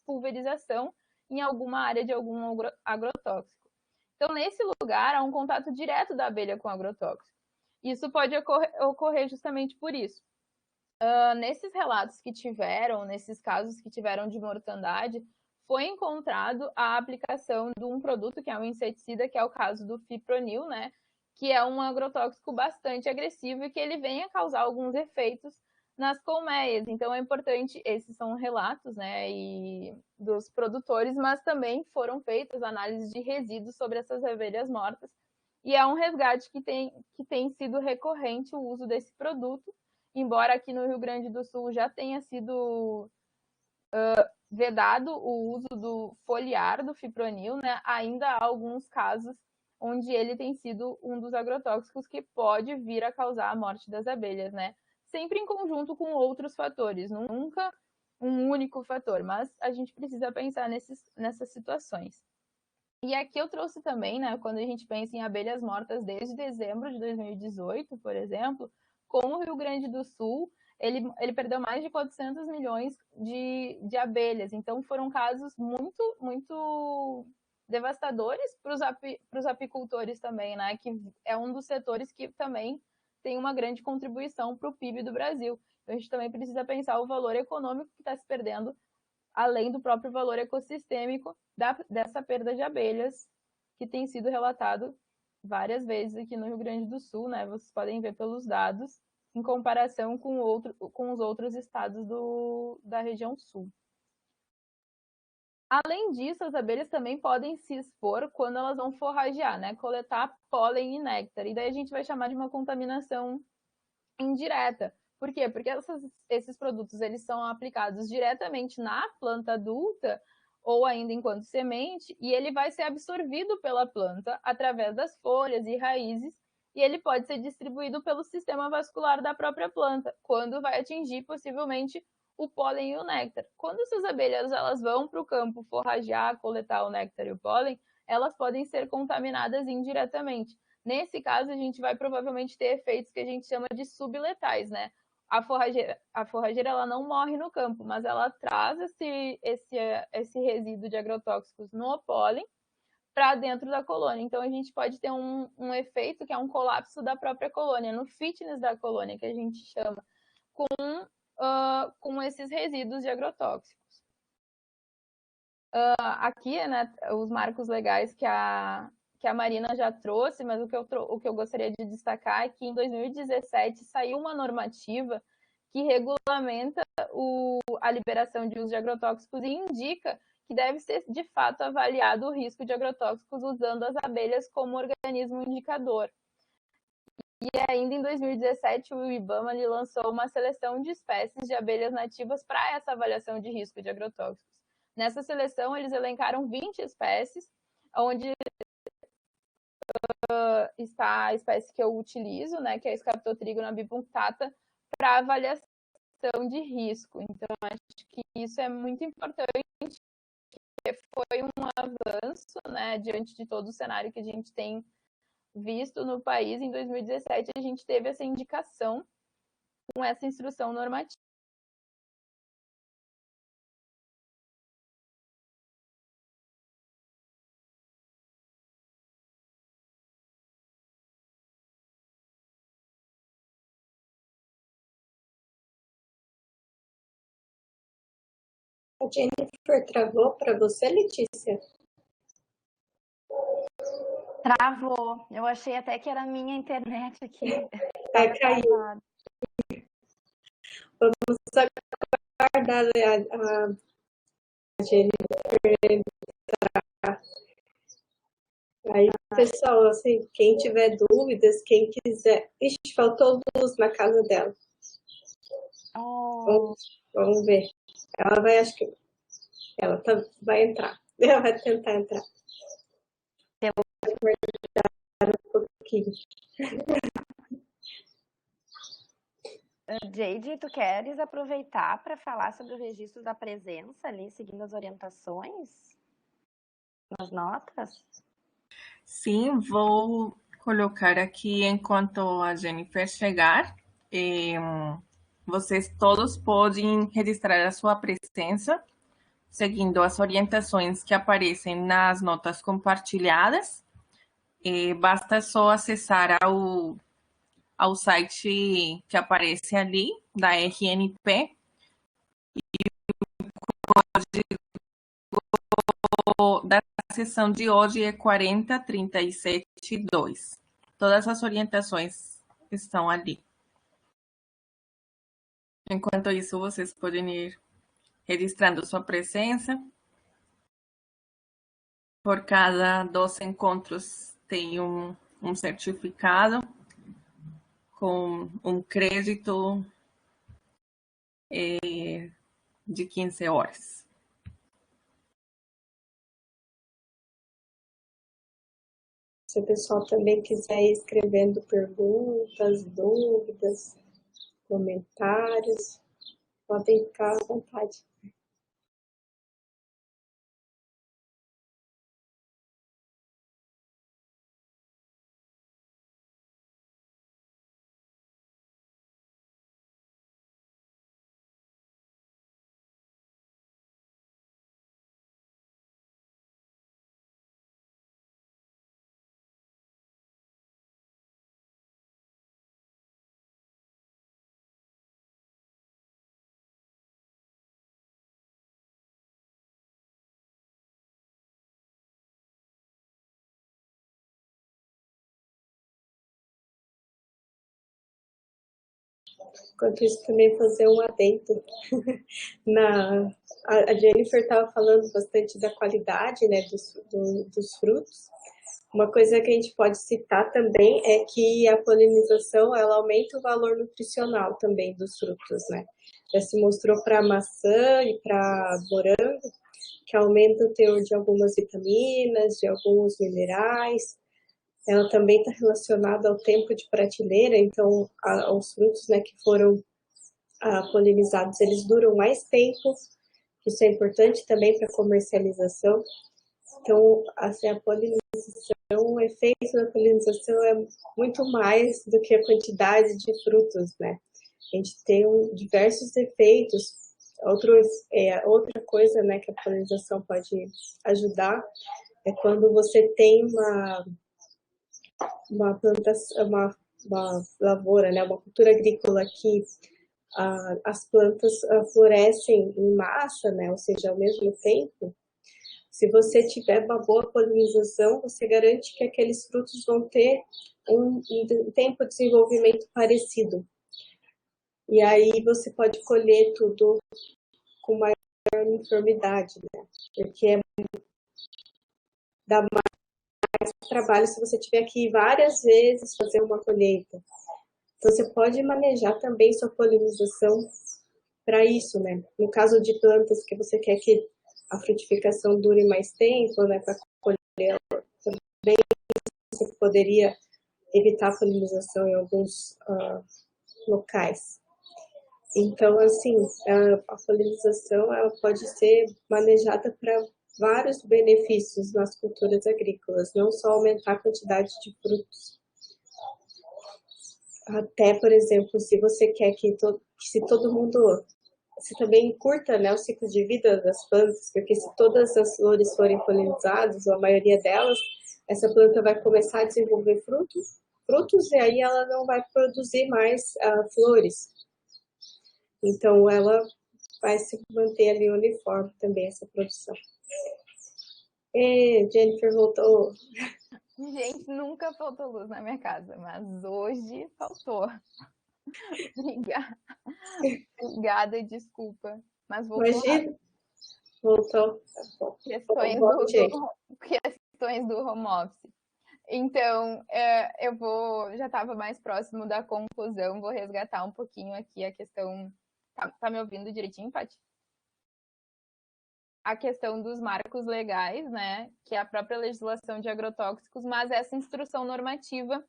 pulverização em alguma área de algum agrotóxico. Então, nesse lugar, há um contato direto da abelha com o agrotóxico. Isso pode ocorrer justamente por isso. Nesses relatos que tiveram, nesses casos que tiveram de mortandade, foi encontrado a aplicação de um produto que é um inseticida, que é o caso do fipronil, né? Que é um agrotóxico bastante agressivo e que ele vem a causar alguns efeitos nas colmeias. Então é importante, esses são relatos, né, dos produtores, mas também foram feitas análises de resíduos sobre essas abelhas mortas. E é um resgate que tem sido recorrente o uso desse produto, embora aqui no Rio Grande do Sul já tenha sido vedado o uso do foliar, do fipronil, né, ainda há alguns casos onde ele tem sido um dos agrotóxicos que pode vir a causar a morte das abelhas, né? Sempre em conjunto com outros fatores, nunca um único fator, mas a gente precisa pensar nessas situações. E aqui eu trouxe também, né, quando a gente pensa em abelhas mortas desde dezembro de 2018, por exemplo, com o Rio Grande do Sul, ele perdeu mais de 400 milhões de abelhas. Então, foram casos muito, muito devastadores para os apicultores também, né? Que é um dos setores que também tem uma grande contribuição para o PIB do Brasil. Então, a gente também precisa pensar o valor econômico que está se perdendo, além do próprio valor ecossistêmico dessa perda de abelhas, que tem sido relatado várias vezes aqui no Rio Grande do Sul, né? Vocês podem ver pelos dados, em comparação com os outros estados da região sul. Além disso, as abelhas também podem se expor quando elas vão forragear, né? Coletar pólen e néctar. E daí a gente vai chamar de uma contaminação indireta. Por quê? Porque esses produtos eles são aplicados diretamente na planta adulta ou ainda enquanto semente, e ele vai ser absorvido pela planta através das folhas e raízes, e ele pode ser distribuído pelo sistema vascular da própria planta, quando vai atingir possivelmente o pólen e o néctar. Quando essas abelhas elas vão para o campo forragear, coletar o néctar e o pólen, elas podem ser contaminadas indiretamente. Nesse caso, a gente vai provavelmente ter efeitos que a gente chama de subletais, né? A forrageira ela não morre no campo, mas ela traz esse resíduo de agrotóxicos no pólen para dentro da colônia. Então, a gente pode ter um efeito que é um colapso da própria colônia, no fitness da colônia, que a gente chama, com esses resíduos de agrotóxicos. Aqui, né, os marcos legais que a Marina já trouxe, mas o que eu gostaria de destacar é que em 2017 saiu uma normativa que regulamenta a liberação de uso de agrotóxicos e indica que deve ser, de fato, avaliado o risco de agrotóxicos usando as abelhas como organismo indicador. E ainda em 2017, o IBAMA lançou uma seleção de espécies de abelhas nativas para essa avaliação de risco de agrotóxicos. Nessa seleção, eles elencaram 20 espécies, onde está a espécie que eu utilizo, né, que é a Scaptotrigona bipunctata, para avaliação de risco. Então, acho que isso é muito importante, porque foi um avanço, né, diante de todo o cenário que a gente tem visto no país. Em 2017, a gente teve essa indicação com essa instrução normativa. A Jennifer travou para você, Letícia? Travou. Eu achei até que era a minha internet aqui. Caiu. Travado. Vamos aguardar a Jennifer entrar. Aí, pessoal, assim, quem tiver dúvidas, quem quiser... Ixi, faltou luz na casa dela. Oh. Vamos ver. Ela vai, acho que... Ela vai entrar. Ela vai tentar entrar. Eu vou aguardar um pouquinho. Jade, tu queres aproveitar para falar sobre o registro da presença ali, seguindo as orientações nas notas? Sim, vou colocar aqui enquanto a Jennifer chegar. Vocês todos podem registrar a sua presença, seguindo as orientações que aparecem nas notas compartilhadas. Basta só acessar ao site que aparece ali, da RNP, da sessão de hoje é 40.37.2. Todas as orientações estão ali. Enquanto isso, vocês podem ir registrando sua presença. Por cada 2 encontros tem um certificado com um crédito de 15 horas. Se o pessoal também quiser ir escrevendo perguntas, dúvidas, comentários, podem ficar à vontade. Enquanto isso, também fazer um adendo. A Jennifer estava falando bastante da qualidade, né, dos frutos. Uma coisa que a gente pode citar também é que a polinização ela aumenta o valor nutricional também dos frutos, né? Já se mostrou para maçã e para morango que aumenta o teor de algumas vitaminas, de alguns minerais. Ela também está relacionada ao tempo de prateleira, então os frutos, né, que foram polinizados, eles duram mais tempo. Isso é importante também para comercialização. Então, assim, a polinização, o efeito da polinização é muito mais do que a quantidade de frutos, né? A gente tem diversos efeitos. Outra coisa, né, que a polinização pode ajudar é quando você tem uma plantação, uma lavoura, né, uma cultura agrícola que as plantas florescem em massa, né, ou seja, ao mesmo tempo. Se você tiver uma boa polinização, você garante que aqueles frutos vão ter um tempo de desenvolvimento parecido. E aí você pode colher tudo com maior uniformidade, né? Porque dá mais trabalho se você tiver que ir várias vezes fazer uma colheita. Então você pode manejar também sua polinização para isso, né? No caso de plantas que você quer que a frutificação dure mais tempo, né, para colher, também você poderia evitar a polinização em alguns locais. Então, assim, a polinização ela pode ser manejada para vários benefícios nas culturas agrícolas, não só aumentar a quantidade de frutos. Até, por exemplo, se você quer que se todo mundo... Você também encurta, né, o ciclo de vida das plantas, porque se todas as flores forem polinizadas, ou a maioria delas, essa planta vai começar a desenvolver frutos e aí ela não vai produzir mais flores. Então, ela vai se manter ali uniforme também essa produção. Jennifer voltou. Gente, nunca faltou luz na minha casa, mas hoje faltou. Obrigada, desculpa. Mas voltou. Imagina. Voltou. Questões do home office. Então, já estava mais próximo da conclusão, vou resgatar um pouquinho aqui a questão. Tá me ouvindo direitinho, Paty? A questão dos marcos legais, né? Que é a própria legislação de agrotóxicos, mas essa instrução normativa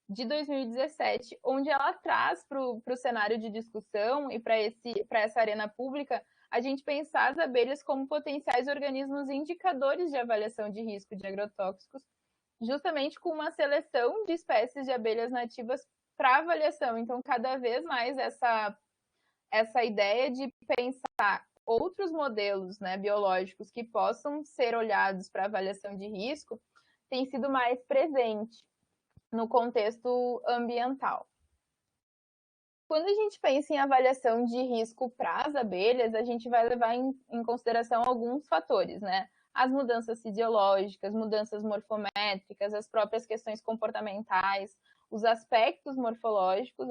de 2017, onde ela traz para o cenário de discussão e para essa arena pública a gente pensar as abelhas como potenciais organismos indicadores de avaliação de risco de agrotóxicos, justamente com uma seleção de espécies de abelhas nativas para avaliação. Então, cada vez mais essa ideia de pensar outros modelos, né, biológicos que possam ser olhados para avaliação de risco tem sido mais presente no contexto ambiental. Quando a gente pensa em avaliação de risco para as abelhas, a gente vai levar em consideração alguns fatores, né? As mudanças fisiológicas, mudanças morfométricas, as próprias questões comportamentais, os aspectos morfológicos,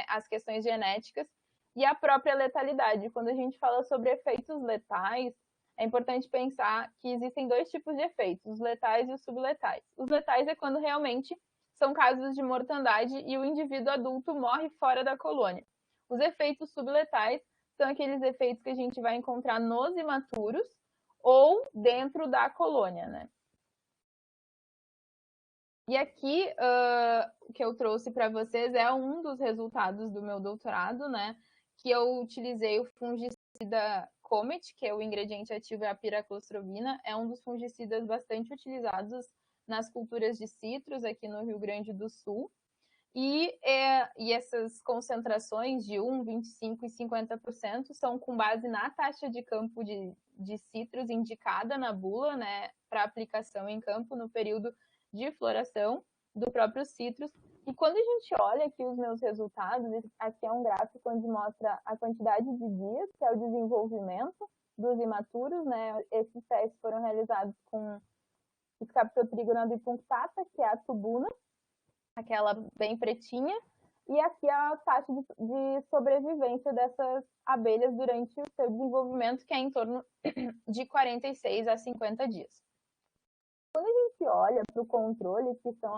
as questões genéticas e a própria letalidade. Quando a gente fala sobre efeitos letais, é importante pensar que existem dois tipos de efeitos, os letais e os subletais. Os letais é quando realmente são casos de mortandade e o indivíduo adulto morre fora da colônia. Os efeitos subletais são aqueles efeitos que a gente vai encontrar nos imaturos ou dentro da colônia, né? E aqui, o que eu trouxe para vocês é um dos resultados do meu doutorado, né? Que eu utilizei o fungicida Comet, que é o ingrediente ativo é a piraclostrobina, é um dos fungicidas bastante utilizados nas culturas de citros aqui no Rio Grande do Sul. E essas concentrações de 1, 25% e 50% são com base na taxa de campo de citros indicada na bula, né, para aplicação em campo no período de floração do próprio citros. E quando a gente olha aqui os meus resultados, aqui é um gráfico onde mostra a quantidade de dias, que é o desenvolvimento dos imaturos, né? Esses testes foram realizados com Scaptotrigonum punctata, que é a tubuna, aquela bem pretinha, e aqui a taxa de sobrevivência dessas abelhas durante o seu desenvolvimento, que é em torno de 46 a 50 dias. Quando a gente olha para o controle, que são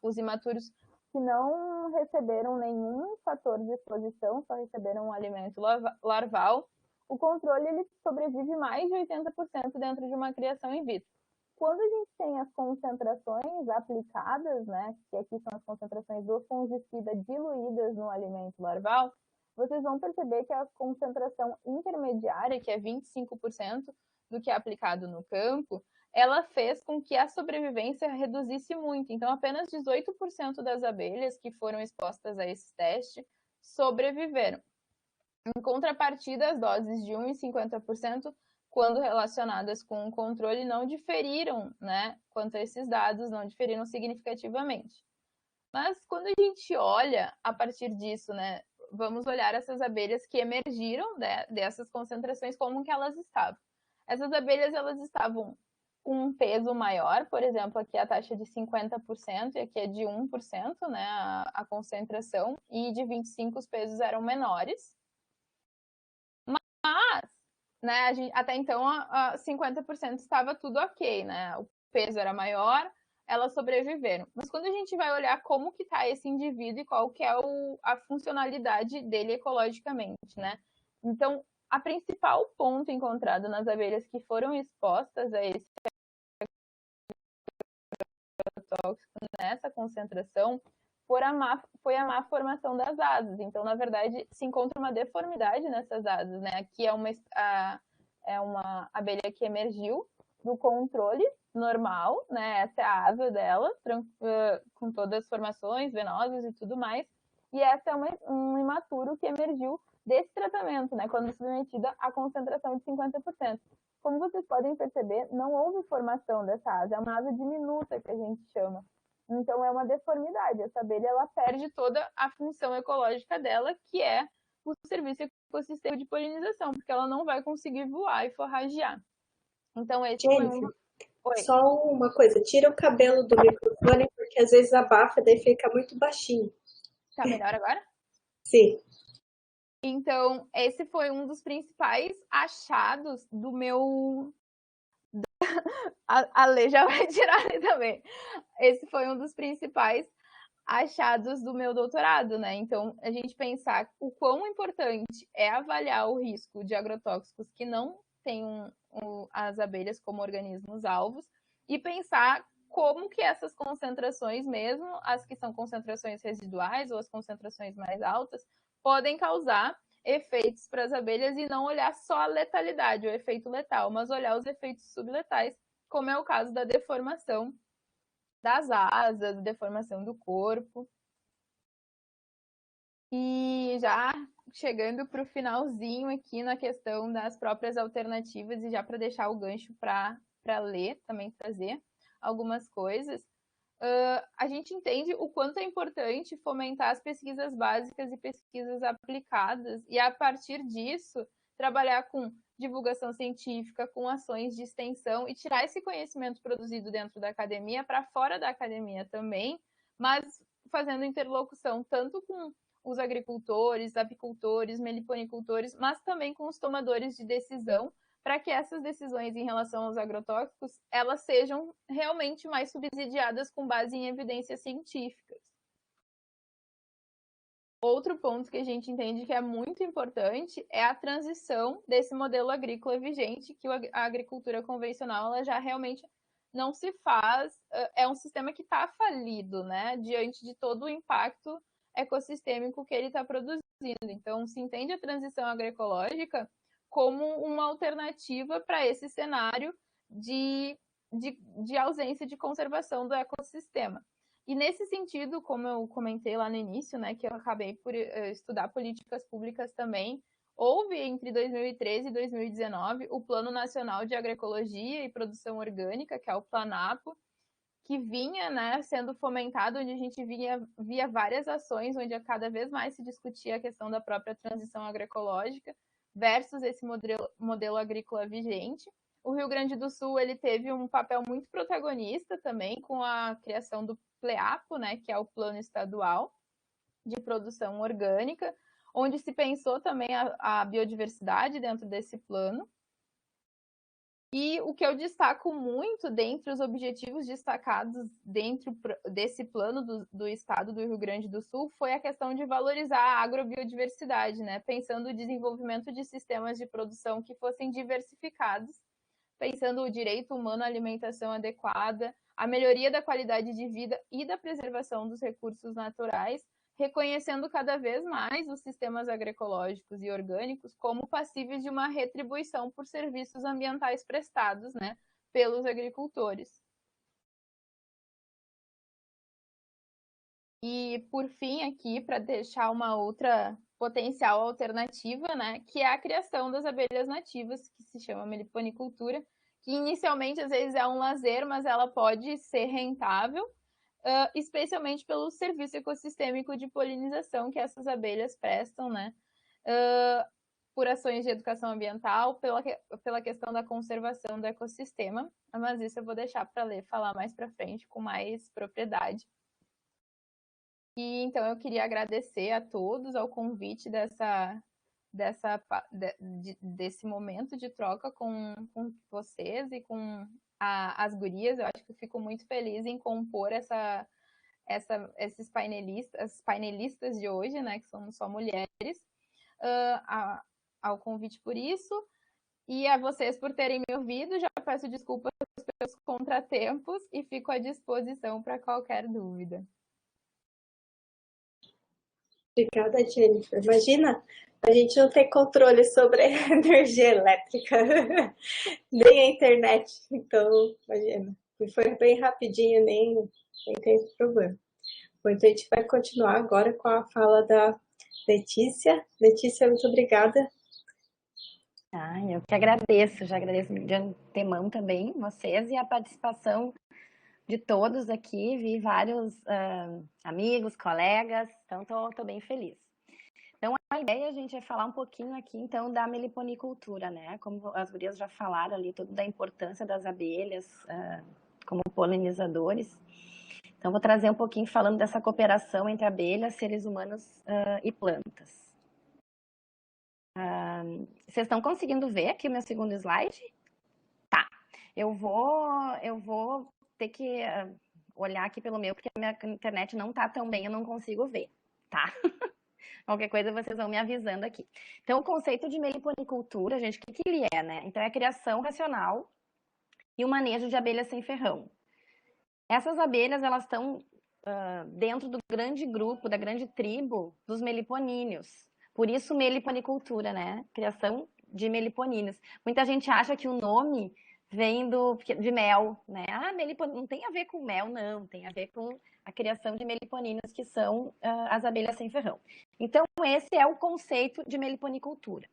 os imaturos que não receberam nenhum fator de exposição, só receberam um alimento larval, o controle ele sobrevive mais de 80% dentro de uma criação in vitro. Quando a gente tem as concentrações aplicadas, né, que aqui são as concentrações do fungicida diluídas no alimento larval, vocês vão perceber que a concentração intermediária, que é 25% do que é aplicado no campo, ela fez com que a sobrevivência reduzisse muito. Então, apenas 18% das abelhas que foram expostas a esse teste sobreviveram. Em contrapartida, as doses de 1 e 50%, quando relacionadas com o controle, não diferiram, né? Quanto a esses dados, não diferiram significativamente. Mas quando a gente olha a partir disso, né? Vamos olhar essas abelhas que emergiram, né, dessas concentrações, como que elas estavam. Essas abelhas, elas estavam com um peso maior, por exemplo, aqui a taxa de 50% e aqui é de 1%, né, a concentração, e de 25% os pesos eram menores. Mas, né, até então, 50% estava tudo ok, né, o peso era maior, elas sobreviveram. Mas quando a gente vai olhar como que está esse indivíduo e qual que é a funcionalidade dele ecologicamente, né, então, a principal ponto encontrado nas abelhas que foram expostas a esse agrotóxico nessa concentração foi a má formação das asas. Então, na verdade, se encontra uma deformidade nessas asas, né? Aqui é uma abelha que emergiu do controle normal, né? Essa é a asa dela, com todas as formações venosas e tudo mais. E essa é um imaturo que emergiu desse tratamento, né? Quando submetida à concentração de 50%. Como vocês podem perceber, não houve formação dessa asa, é uma asa diminuta que a gente chama. Então, é uma deformidade. Essa abelha, ela perde toda a função ecológica dela, que é o serviço ecossistema de polinização, porque ela não vai conseguir voar e forragear. Então, esse foi um... Oi. Só uma coisa, tira o cabelo do microfone, porque às vezes abafa, daí fica muito baixinho. Tá melhor agora? Sim. Então, esse foi um dos principais achados do meu... A Lê já vai tirar ali também. Esse foi um dos principais achados do meu doutorado, né? Então, a gente pensar o quão importante é avaliar o risco de agrotóxicos que não tenham as abelhas como organismos alvos e pensar como que essas concentrações, mesmo as que são concentrações residuais ou as concentrações mais altas, podem causar efeitos para as abelhas e não olhar só a letalidade, o efeito letal, mas olhar os efeitos subletais, como é o caso da deformação das asas, deformação do corpo. E já chegando para o finalzinho aqui na questão das próprias alternativas, e já para deixar o gancho para ler, também trazer algumas coisas, a gente entende o quanto é importante fomentar as pesquisas básicas e pesquisas aplicadas, e a partir disso, trabalhar com divulgação científica, com ações de extensão e tirar esse conhecimento produzido dentro da academia para fora da academia também, mas fazendo interlocução tanto com os agricultores, apicultores, meliponicultores, mas também com os tomadores de decisão, para que essas decisões em relação aos agrotóxicos, elas sejam realmente mais subsidiadas com base em evidências científicas. Outro ponto que a gente entende que é muito importante é a transição desse modelo agrícola vigente, que a agricultura convencional ela já realmente não se faz, é um sistema que está falido, né, diante de todo o impacto ecossistêmico que ele está produzindo. Então, se entende a transição agroecológica como uma alternativa para esse cenário de ausência de conservação do ecossistema. E nesse sentido, como eu comentei lá no início, né, que eu acabei por estudar políticas públicas também, houve entre 2013 e 2019 o Plano Nacional de Agroecologia e Produção Orgânica, que é o PLANAPO, que vinha, né, sendo fomentado, onde a gente via várias ações, onde cada vez mais se discutia a questão da própria transição agroecológica versus esse modelo agrícola vigente. O Rio Grande do Sul ele teve um papel muito protagonista também com a criação do PLEAPO, né, que é o Plano Estadual de Produção Orgânica, onde se pensou também a biodiversidade dentro desse plano. E o que eu destaco muito dentre os objetivos destacados dentro desse plano do estado do Rio Grande do Sul foi a questão de valorizar a agrobiodiversidade, né? Pensando o desenvolvimento de sistemas de produção que fossem diversificados, pensando o direito humano à alimentação adequada, a melhoria da qualidade de vida e da preservação dos recursos naturais, reconhecendo cada vez mais os sistemas agroecológicos e orgânicos como passíveis de uma retribuição por serviços ambientais prestados, né, pelos agricultores. E, por fim, aqui, para deixar uma outra potencial alternativa, né, que é a criação das abelhas nativas, que se chama meliponicultura, que inicialmente, às vezes, é um lazer, mas ela pode ser rentável, especialmente pelo serviço ecossistêmico de polinização que essas abelhas prestam, né? Por ações de educação ambiental, pela questão da conservação do ecossistema, mas isso eu vou deixar para Lê falar mais para frente com mais propriedade. E então eu queria agradecer a todos ao convite desse momento de troca com vocês e com as gurias. Eu acho que eu fico muito feliz em compor esses painelistas de hoje, né, que somos só mulheres, ao convite por isso, e a vocês por terem me ouvido. Já peço desculpas pelos contratempos e fico à disposição para qualquer dúvida. Obrigada, Jennifer. Imagina, a gente não tem controle sobre a energia elétrica, nem a internet. Então, imagina, foi bem rapidinho, nem tem problema. Bom, então a gente vai continuar agora com a fala da Letícia. Letícia, muito obrigada. Eu que agradeço, já agradeço de antemão também vocês e a participação de todos aqui, vi vários amigos, colegas, então estou bem feliz. Então, a ideia, gente, é falar um pouquinho aqui, então, da meliponicultura, né? Como as gurias já falaram ali, tudo da importância das abelhas como polinizadores. Então, vou trazer um pouquinho falando dessa cooperação entre abelhas, seres humanos e plantas. Vocês estão conseguindo ver aqui o meu segundo slide? Tá. Eu vou ter que olhar aqui pelo meu, porque a minha internet não tá tão bem, eu não consigo ver, tá? Qualquer coisa vocês vão me avisando aqui. Então, o conceito de meliponicultura, gente, o que ele é, né? Então, é a criação racional e o manejo de abelhas sem ferrão. Essas abelhas, elas estão dentro do grande grupo, da grande tribo dos meliponíneos. Por isso, meliponicultura, né? Criação de meliponíneos. Muita gente acha que o nome vem de mel, né? Não tem a ver com mel, não. Tem a ver com a criação de meliponíneos, que são as abelhas sem ferrão. Então, esse é o conceito de meliponicultura.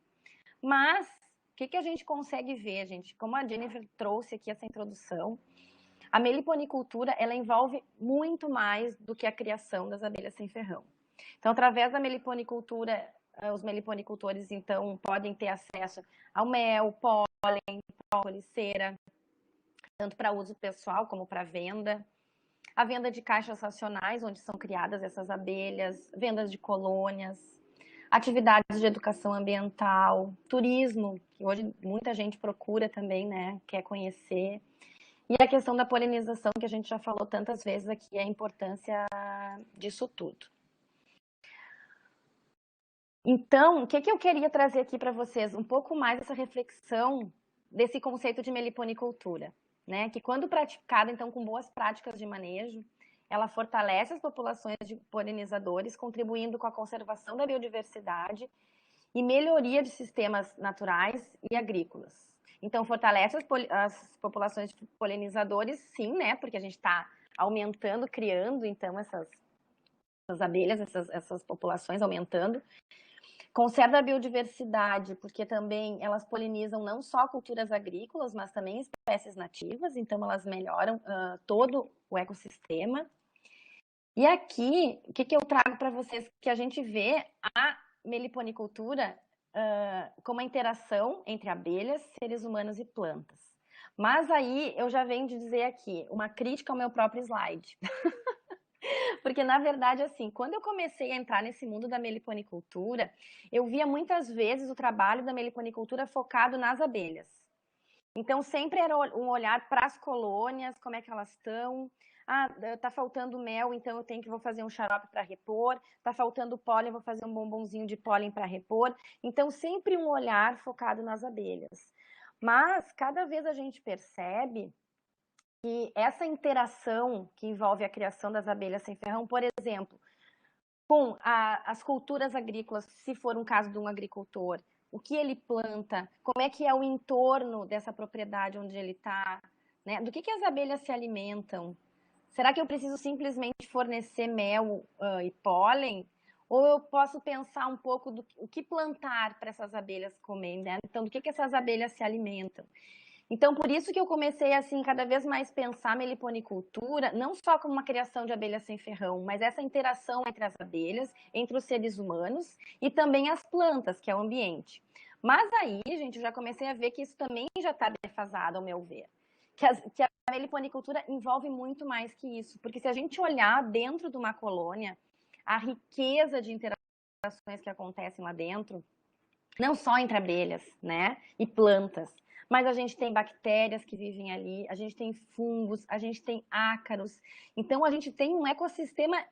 Mas, o que a gente consegue ver, gente? Como a Jennifer trouxe aqui essa introdução, a meliponicultura, ela envolve muito mais do que a criação das abelhas sem ferrão. Então, através da meliponicultura, os meliponicultores, então, podem ter acesso ao mel, pólen, própolis, cera, tanto para uso pessoal como para venda. A venda de caixas racionais, onde são criadas essas abelhas, vendas de colônias, atividades de educação ambiental, turismo, que hoje muita gente procura também, né, quer conhecer. E a questão da polinização, que a gente já falou tantas vezes aqui, a importância disso tudo. Então, o que eu queria trazer aqui para vocês? Um pouco mais essa reflexão desse conceito de meliponicultura, né? Que quando praticada, então, com boas práticas de manejo, ela fortalece as populações de polinizadores, contribuindo com a conservação da biodiversidade e melhoria de sistemas naturais e agrícolas. Então, fortalece as populações de polinizadores, sim, né? Porque a gente está aumentando, criando, então, essas abelhas, essas populações aumentando. Conserva a biodiversidade, porque também elas polinizam não só culturas agrícolas, mas também espécies nativas, então elas melhoram todo o ecossistema. E aqui, o que eu trago para vocês? Que a gente vê a meliponicultura como uma interação entre abelhas, seres humanos e plantas. Mas aí eu já venho de dizer aqui, uma crítica ao meu próprio slide. Porque, na verdade, assim, quando eu comecei a entrar nesse mundo da meliponicultura, eu via muitas vezes o trabalho da meliponicultura focado nas abelhas. Então, sempre era um olhar para as colônias, como é que elas estão. Tá faltando mel, então vou fazer um xarope para repor. Tá faltando pólen, vou fazer um bombonzinho de pólen para repor. Então, sempre um olhar focado nas abelhas. Mas, cada vez a gente percebe que essa interação que envolve a criação das abelhas sem ferrão, por exemplo, com as culturas agrícolas, se for um caso de um agricultor, o que ele planta, como é que é o entorno dessa propriedade onde ele está, né? Do que as abelhas se alimentam? Será que eu preciso simplesmente fornecer mel e pólen? Ou eu posso pensar um pouco do que plantar para essas abelhas comerem, né? Então, do que essas abelhas se alimentam? Então, por isso que eu comecei, assim, cada vez mais pensar a meliponicultura, não só como uma criação de abelhas sem ferrão, mas essa interação entre as abelhas, entre os seres humanos e também as plantas, que é o ambiente. Mas aí, gente, eu já comecei a ver que isso também já está defasado, ao meu ver. Que a meliponicultura envolve muito mais que isso. Porque se a gente olhar dentro de uma colônia, a riqueza de interações que acontecem lá dentro, não só entre abelhas, né, e plantas, mas a gente tem bactérias que vivem ali, a gente tem fungos, a gente tem ácaros. Então, a gente tem um ecossistema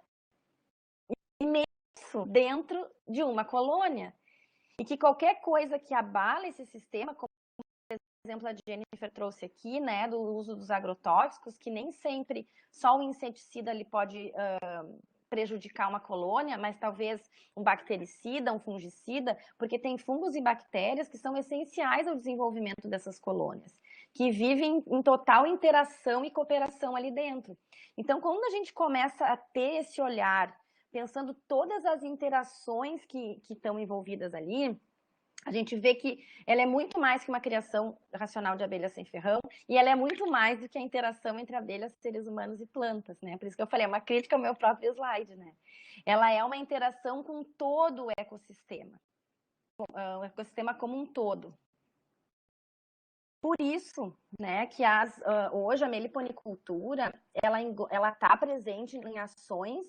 imenso dentro de uma colônia. E que qualquer coisa que abala esse sistema, como, por exemplo, a Jennifer trouxe aqui, né, do uso dos agrotóxicos, que nem sempre só o inseticida ele pode prejudicar uma colônia, mas talvez um bactericida, um fungicida, porque tem fungos e bactérias que são essenciais ao desenvolvimento dessas colônias, que vivem em total interação e cooperação ali dentro. Então, quando a gente começa a ter esse olhar, pensando todas as interações que estão envolvidas ali, A gente vê que ela é muito mais que uma criação racional de abelhas sem ferrão, e ela é muito mais do que a interação entre abelhas, seres humanos e plantas, né? Por isso que eu falei, é uma crítica ao meu próprio slide, né? Ela é uma interação com todo o ecossistema como um todo. Por isso, né, que hoje a meliponicultura, ela está presente em ações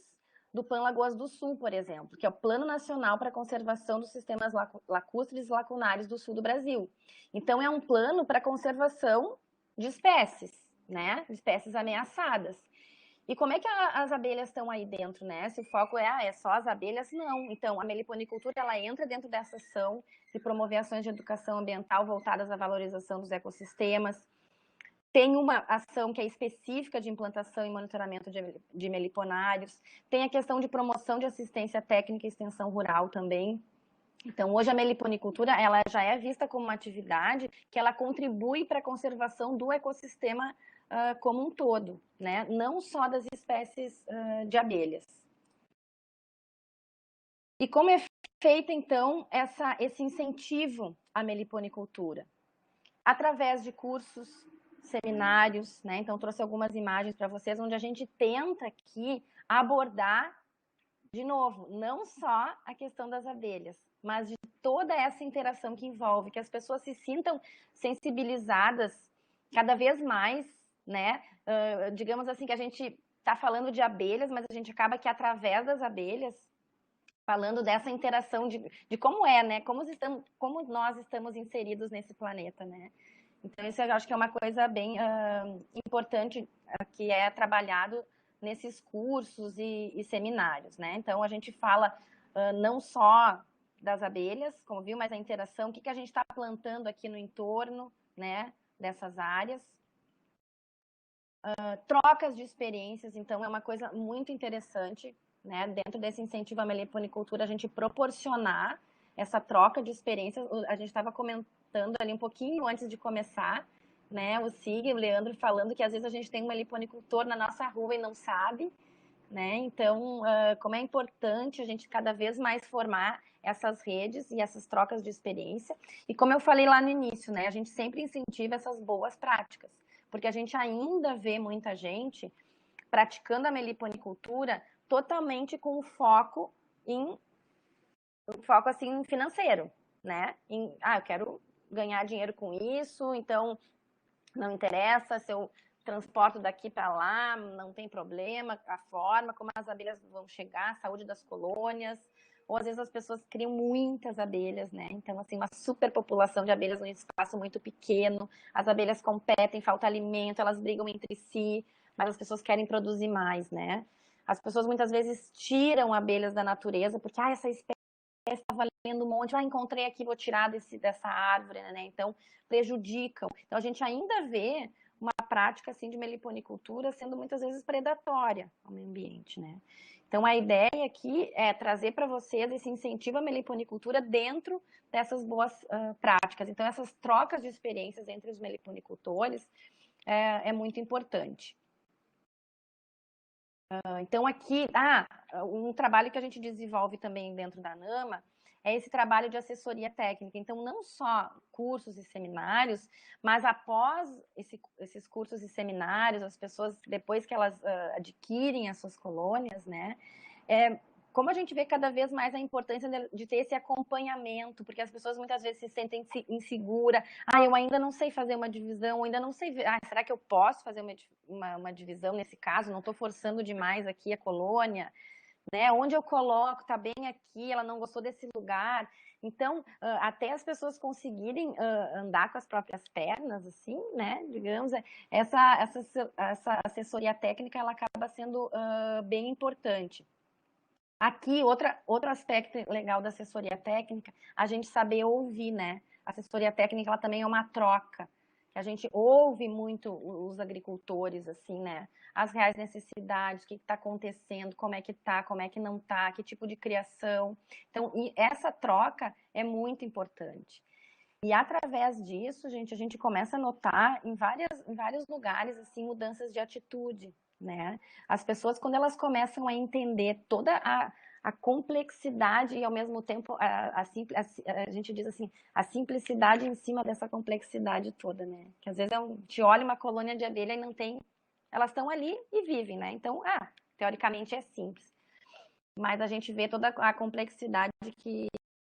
do PAN Lagoas do Sul, por exemplo, que é o Plano Nacional para a Conservação dos Sistemas Lacustres e Lacunares do Sul do Brasil. Então, é um plano para a conservação de espécies, né, de espécies ameaçadas. E como é que as abelhas estão aí dentro, né? Se o foco é só as abelhas, não. Então, a meliponicultura, ela entra dentro dessa ação de promover ações de educação ambiental voltadas à valorização dos ecossistemas. Tem uma ação que é específica de implantação e monitoramento de meliponários. Tem a questão de promoção de assistência técnica e extensão rural também. Então, hoje a meliponicultura, ela já é vista como uma atividade que ela contribui para a conservação do ecossistema como um todo, né? Não só das espécies de abelhas. E como é feito, então, esse incentivo à meliponicultura? Através de cursos, seminários, né? Então, trouxe algumas imagens para vocês, onde a gente tenta aqui abordar, de novo, não só a questão das abelhas, mas de toda essa interação que envolve, que as pessoas se sintam sensibilizadas cada vez mais, né? Digamos assim, que a gente está falando de abelhas, mas a gente acaba que através das abelhas, falando dessa interação de como é, né? Como nós estamos inseridos nesse planeta, né? Então, isso eu acho que é uma coisa bem importante que é trabalhado nesses cursos e seminários, né? Então, a gente fala não só das abelhas, como viu, mas a interação, o que a gente está plantando aqui no entorno, né, dessas áreas. Trocas de experiências, então, é uma coisa muito interessante, né? Dentro desse incentivo à meliponicultura, a gente proporcionar essa troca de experiências. A gente estava comentando ali um pouquinho antes de começar, né? O Sig e o Leandro falando que às vezes a gente tem um meliponicultor na nossa rua e não sabe, né? Então, como é importante a gente cada vez mais formar essas redes e essas trocas de experiência. E como eu falei lá no início, né? A gente sempre incentiva essas boas práticas, porque a gente ainda vê muita gente praticando a meliponicultura totalmente com o foco assim financeiro, né? Eu quero ganhar dinheiro com isso, então não interessa se eu transporto daqui para lá, não tem problema, a forma como as abelhas vão chegar, a saúde das colônias, ou às vezes as pessoas criam muitas abelhas, né? Então, assim, uma superpopulação de abelhas num espaço muito pequeno, as abelhas competem, falta alimento, elas brigam entre si, mas as pessoas querem produzir mais, né? As pessoas muitas vezes tiram abelhas da natureza, porque, essa espécie está valendo um monte, encontrei aqui, vou tirar dessa árvore, né? Então, prejudicam. Então, a gente ainda vê uma prática, assim, de meliponicultura sendo muitas vezes predatória ao meio ambiente, né? Então, a ideia aqui é trazer para vocês esse incentivo à meliponicultura dentro dessas boas práticas. Então, essas trocas de experiências entre os meliponicultores é muito importante. Então, aqui, um trabalho que a gente desenvolve também dentro da NAMA é esse trabalho de assessoria técnica. Então, não só cursos e seminários, mas após esses cursos e seminários, as pessoas, depois que elas adquirem as suas colônias, né, como a gente vê cada vez mais a importância de ter esse acompanhamento, porque as pessoas muitas vezes se sentem inseguras. Eu ainda não sei fazer uma divisão, ainda não sei. Será que eu posso fazer uma divisão nesse caso? Não estou forçando demais aqui a colônia, né? Onde eu coloco, tá bem aqui, ela não gostou desse lugar. Então, até as pessoas conseguirem andar com as próprias pernas, assim, né? Digamos, essa assessoria técnica, ela acaba sendo bem importante. Aqui, outro aspecto legal da assessoria técnica, a gente saber ouvir, né? A assessoria técnica, ela também é uma troca. A gente ouve muito os agricultores, assim, né? As reais necessidades, o que está acontecendo, como é que não está, que tipo de criação. Então, essa troca é muito importante. E através disso, a gente começa a notar em vários lugares, assim, mudanças de atitude, né? As pessoas, quando elas começam a entender toda a complexidade e, ao mesmo tempo, a gente diz assim, a simplicidade em cima dessa complexidade toda, né? Que às vezes te olha uma colônia de abelha e não tem... Elas estão ali e vivem, né? Então, teoricamente é simples. Mas a gente vê toda a complexidade que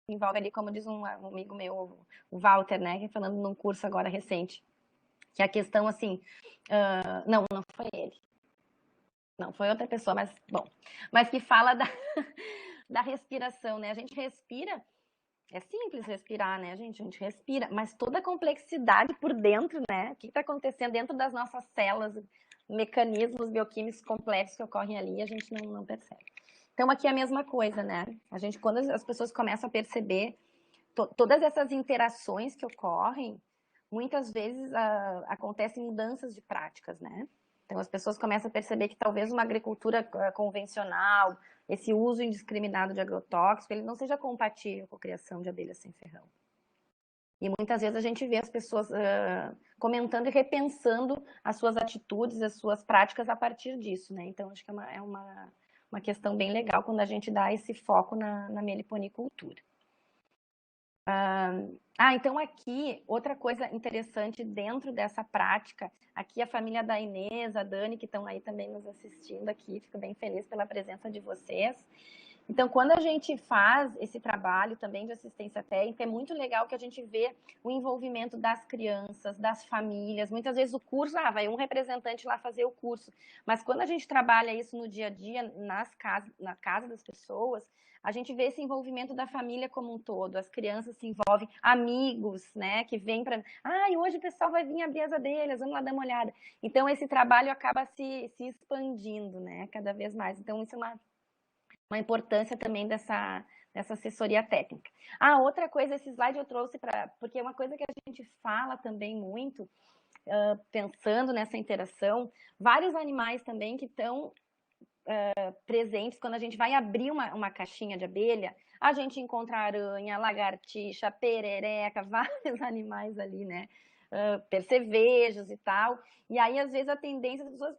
envolve ali, como diz um amigo meu, o Walter, né? Falando num curso agora recente. Que a questão, assim... não foi ele. Não, foi outra pessoa, mas, bom. Mas que fala da respiração, né? A gente respira, é simples respirar, né, gente? A gente respira, mas toda a complexidade por dentro, né? O que está acontecendo dentro das nossas células, mecanismos bioquímicos complexos que ocorrem ali, a gente não percebe. Então, aqui é a mesma coisa, né? A gente, quando as pessoas começam a perceber todas essas interações que ocorrem, muitas vezes acontecem mudanças de práticas, né? Então, as pessoas começam a perceber que talvez uma agricultura convencional, esse uso indiscriminado de agrotóxico, ele não seja compatível com a criação de abelhas sem ferrão. E muitas vezes a gente vê as pessoas comentando e repensando as suas atitudes, as suas práticas a partir disso, né? Então, acho que é uma questão bem legal quando a gente dá esse foco na meliponicultura. Então aqui, outra coisa interessante dentro dessa prática, aqui a família da Inês, a Dani, que estão aí também nos assistindo aqui, fico bem feliz pela presença de vocês. Então, quando a gente faz esse trabalho também de assistência técnica, é muito legal que a gente vê o envolvimento das crianças, das famílias. Muitas vezes o curso, vai um representante lá fazer o curso. Mas quando a gente trabalha isso no dia a dia, na casa das pessoas, a gente vê esse envolvimento da família como um todo. As crianças se envolvem, amigos, né, que vêm para... hoje o pessoal vai vir abrir as abelhas, vamos lá dar uma olhada. Então, esse trabalho acaba se expandindo, né, cada vez mais. Então, isso é uma importância também dessa assessoria técnica. Outra coisa, esse slide eu trouxe porque é uma coisa que a gente fala também muito, pensando nessa interação, vários animais também que estão presentes, quando a gente vai abrir uma caixinha de abelha, a gente encontra aranha, lagartixa, perereca, vários animais ali, né? Percevejos e tal. E aí, às vezes, a tendência das pessoas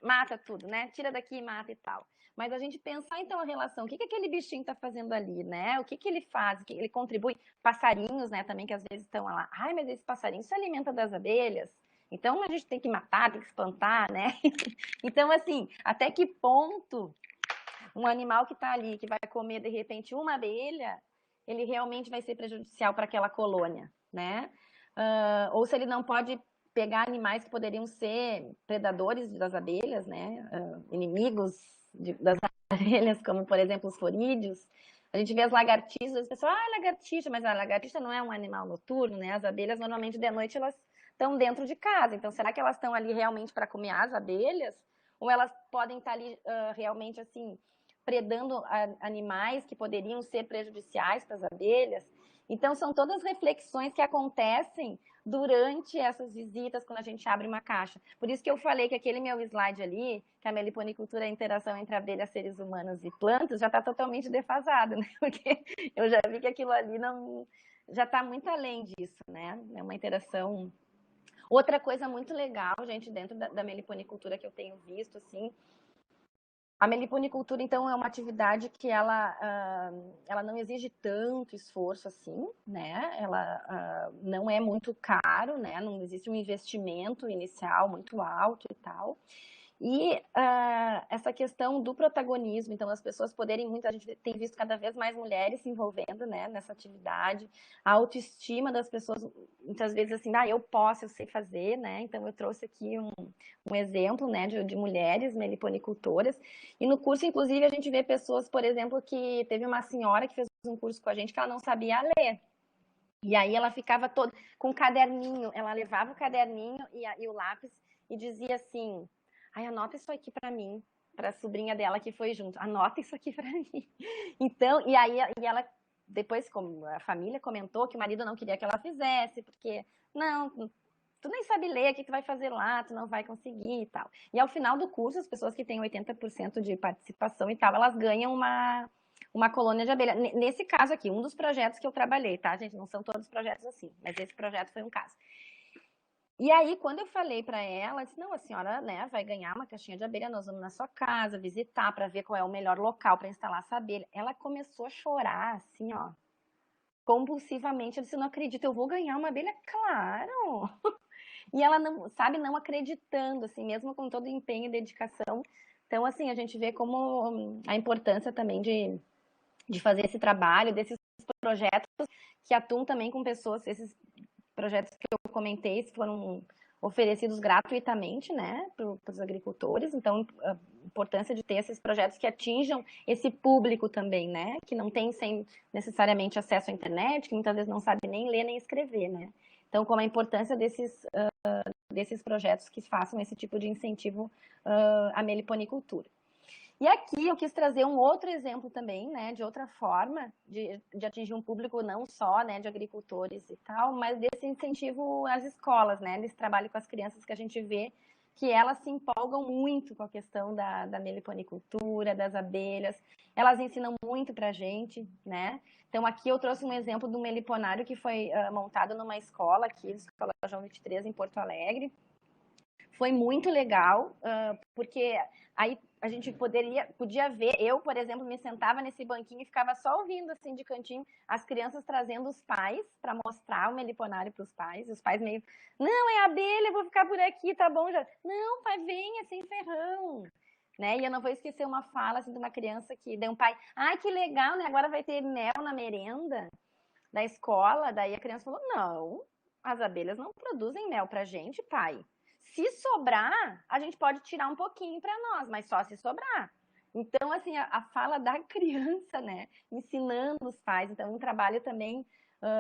mata tudo, né? Tira daqui, mata e tal. Mas a gente pensar, então, a relação, o que aquele bichinho está fazendo ali, né? O que ele faz, o que ele contribui? Passarinhos, né, também, que às vezes estão lá. Mas esse passarinho se alimenta das abelhas. Então, a gente tem que matar, tem que espantar, né? Então, assim, até que ponto um animal que está ali, que vai comer, de repente, uma abelha, ele realmente vai ser prejudicial para aquela colônia, né? Ou se ele não pode pegar animais que poderiam ser predadores das abelhas, né? Inimigos das abelhas, como, por exemplo, os florídeos. A gente vê as lagartixas, as pessoas, lagartixa, mas a lagartixa não é um animal noturno, né? As abelhas, normalmente, de noite, elas estão dentro de casa. Então, será que elas estão ali realmente para comer as abelhas? Ou elas podem estar ali realmente, assim, predando animais que poderiam ser prejudiciais para as abelhas? Então, são todas reflexões que acontecem durante essas visitas, quando a gente abre uma caixa. Por isso que eu falei que aquele meu slide ali, que a meliponicultura é a interação entre abelhas, seres humanos e plantas, já está totalmente defasado, né? Porque eu já vi que aquilo ali já está muito além disso, né? É uma interação... Outra coisa muito legal, gente, dentro da meliponicultura que eu tenho visto, assim, a meliponicultura, então, é uma atividade que ela não exige tanto esforço assim, né? Ela não é muito caro, né? Não existe um investimento inicial muito alto e tal. E essa questão do protagonismo, então as pessoas poderem a gente tem visto cada vez mais mulheres se envolvendo, né, nessa atividade, a autoestima das pessoas, muitas vezes assim, eu posso, eu sei fazer, né, então eu trouxe aqui um exemplo, né, de mulheres meliponicultoras, e no curso, inclusive, a gente vê pessoas, por exemplo, que teve uma senhora que fez um curso com a gente que ela não sabia ler, e aí ela ficava toda com um caderninho, ela levava o caderninho e o lápis e dizia assim: anota isso aqui para mim, para a sobrinha dela que foi junto. Anota isso aqui para mim. Então, e ela, depois, como a família comentou que o marido não queria que ela fizesse, porque, não, tu nem sabe ler, o que tu vai fazer lá, tu não vai conseguir e tal. E ao final do curso, as pessoas que têm 80% de participação e tal, elas ganham uma colônia de abelha. Nesse caso aqui, um dos projetos que eu trabalhei, tá, gente? Não são todos os projetos assim, mas esse projeto foi um caso. E aí, quando eu falei para ela, disse, não, a senhora, né, vai ganhar uma caixinha de abelha, nós vamos na sua casa visitar para ver qual é o melhor local para instalar essa abelha. Ela começou a chorar, assim, ó, compulsivamente. Ela disse, não acredito, eu vou ganhar uma abelha? Claro! E ela não, sabe, não acreditando, assim, mesmo com todo o empenho e dedicação. Então, assim, a gente vê como a importância também de fazer esse trabalho, desses projetos que atuam também com pessoas, esses projetos que eu comentei foram oferecidos gratuitamente, né, para os agricultores. Então, a importância de ter esses projetos que atinjam esse público também, né, que não tem necessariamente acesso à internet, que muitas vezes não sabe nem ler nem escrever, né. Então, como a importância desses projetos que façam esse tipo de incentivo à meliponicultura. E aqui eu quis trazer um outro exemplo também, né, de outra forma de atingir um público não só, né, de agricultores e tal, mas desse incentivo às escolas, né, desse trabalho com as crianças que a gente vê que elas se empolgam muito com a questão da meliponicultura, das abelhas, elas ensinam muito pra gente, né. Então aqui eu trouxe um exemplo do meliponário que foi montado numa escola aqui, Escola João 23, em Porto Alegre. Foi muito legal, porque aí a gente podia ver, eu, por exemplo, me sentava nesse banquinho e ficava só ouvindo, assim, de cantinho, as crianças trazendo os pais para mostrar o meliponário para os pais, e os pais meio, não, é abelha, eu vou ficar por aqui, tá bom já. Não, pai, venha, sem ferrão. Né? E eu não vou esquecer uma fala assim, de uma criança que deu um pai, ai, que legal, né? Agora vai ter mel na merenda da escola. Daí a criança falou, não, as abelhas não produzem mel pra gente, pai. Se sobrar, a gente pode tirar um pouquinho para nós, mas só se sobrar. Então, assim, a fala da criança, né? Ensinando os pais. Então, um trabalho também